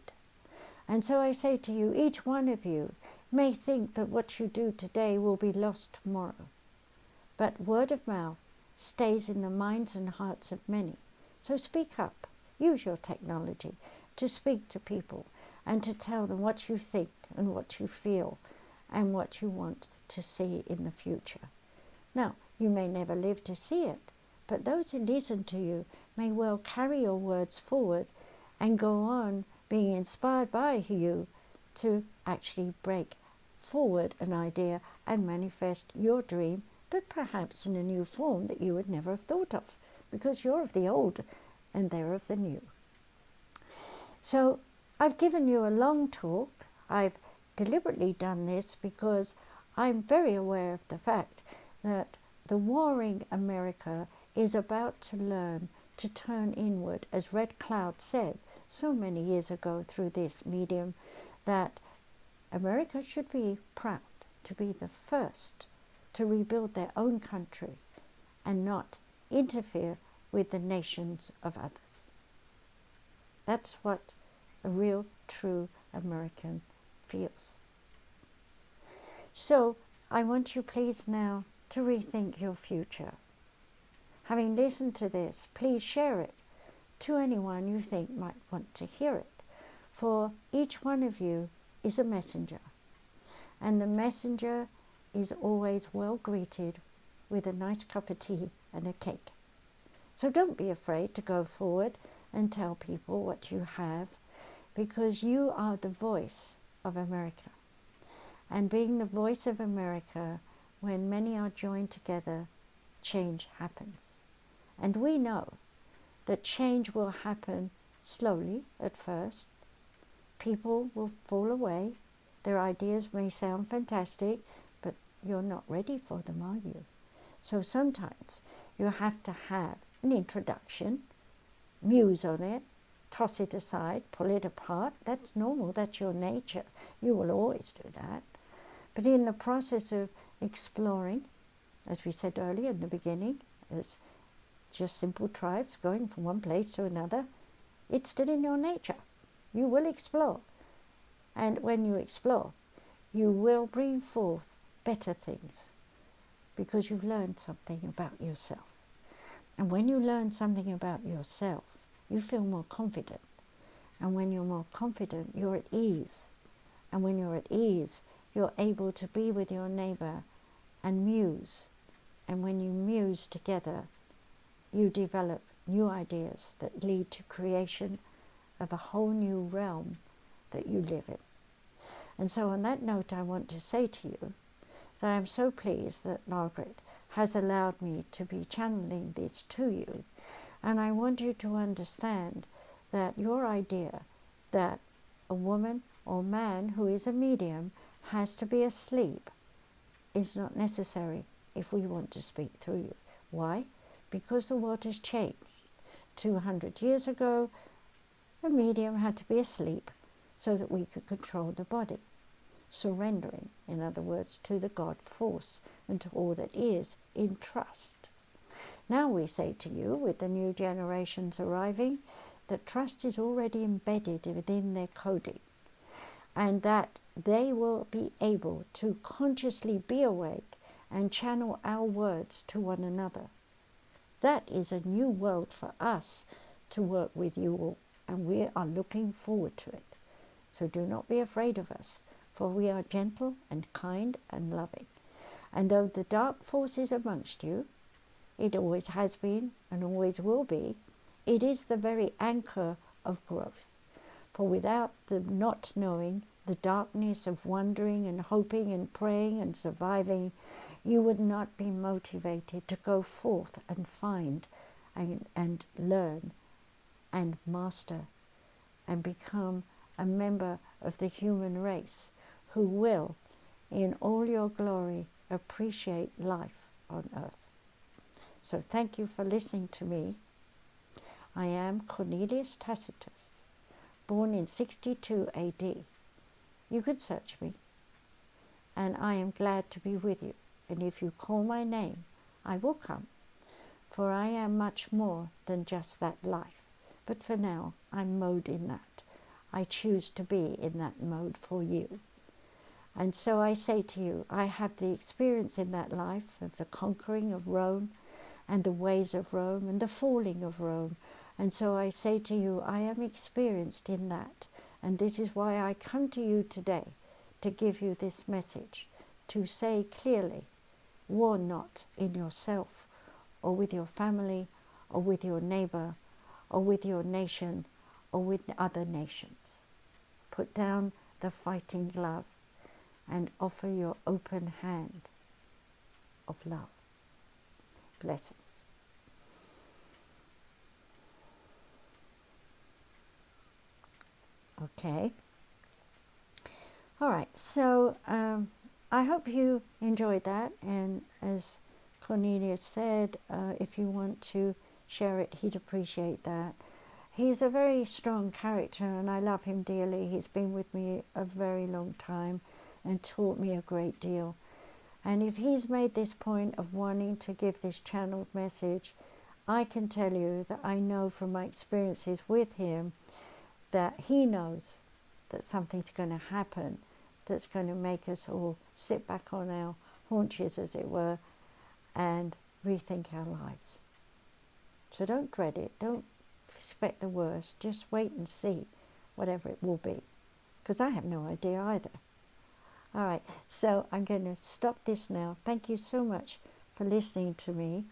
And so I say to you, each one of you may think that what you do today will be lost tomorrow. But word of mouth stays in the minds and hearts of many. So speak up. Use your technology to speak to people and to tell them what you think and what you feel and what you want to see in the future. Now, you may never live to see it, but those who listen to you may well carry your words forward and go on being inspired by you to actually break forward an idea and manifest your dream, but perhaps in a new form that you would never have thought of, because you're of the old and they're of the new. So I've given you a long talk. I've deliberately done this because I'm very aware of the fact that the warring America is about to learn to turn inward, as Red Cloud said so many years ago through this medium, that America should be proud to be the first to rebuild their own country and not interfere with the nations of others. That's what a real, true American feels. So I want you please now to rethink your future. Having listened to this, please share it to anyone you think might want to hear it. For each one of you is a messenger, and the messenger is always well greeted with a nice cup of tea and a cake. So don't be afraid to go forward and tell people what you have, because you are the voice of America. And being the voice of America, when many are joined together, change happens. And we know that change will happen slowly at first. People will fall away. Their ideas may sound fantastic, but you're not ready for them, are you? So sometimes you have to have an introduction, muse on it, toss it aside, pull it apart. That's normal, that's your nature. You will always do that. But in the process of exploring, as we said earlier in the beginning, as just simple tribes going from one place to another, it's still in your nature. You will explore. And when you explore, you will bring forth better things because you've learned something about yourself. And when you learn something about yourself, you feel more confident. And when you're more confident, you're at ease. And when you're at ease, you're able to be with your neighbor and muse. And when you muse together, you develop new ideas that lead to creation of a whole new realm that you live in. And so on that note, I want to say to you that I'm so pleased that Margaret has allowed me to be channeling this to you. And I want you to understand that your idea that a woman or man who is a medium has to be asleep is not necessary if we want to speak through you. Why? Because the world has changed. 200 years ago, a medium had to be asleep so that we could control the body, surrendering, in other words, to the God force and to all that is in trust. Now we say to you, with the new generations arriving, that trust is already embedded within their coding, and that they will be able to consciously be awake and channel our words to one another. That is a new world for us to work with you all, and we are looking forward to it. So do not be afraid of us, for we are gentle and kind and loving. And though the dark force is amongst you, it always has been and always will be, it is the very anchor of growth. For without the not knowing, the darkness of wondering and hoping and praying and surviving, you would not be motivated to go forth and find and learn and master and become a member of the human race who will, in all your glory, appreciate life on earth. So thank you for listening to me. I am Cornelius Tacitus, born in 62 AD. You could search me, and I am glad to be with you. And if you call my name, I will come, for I am much more than just that life. But for now, I'm mode in that. I choose to be in that mode for you. And so I say to you, I have the experience in that life of the conquering of Rome and the ways of Rome and the falling of Rome. And so I say to you, I am experienced in that. And this is why I come to you today to give you this message, to say clearly, war not in yourself or with your family or with your neighbor or with your nation or with other nations. Put down the fighting glove and offer your open hand of love. Blessings. Okay. All right, so I hope you enjoyed that, and as Cornelius said, if you want to share it, he'd appreciate that. He's a very strong character, and I love him dearly. He's been with me a very long time and taught me a great deal. And if he's made this point of wanting to give this channeled message, I can tell you that I know from my experiences with him that he knows that something's going to happen that's going to make us all sit back on our haunches, as it were, and rethink our lives. So don't dread it. Don't expect the worst. Just wait and see whatever it will be, because I have no idea either. All right, so I'm going to stop this now. Thank you so much for listening to me.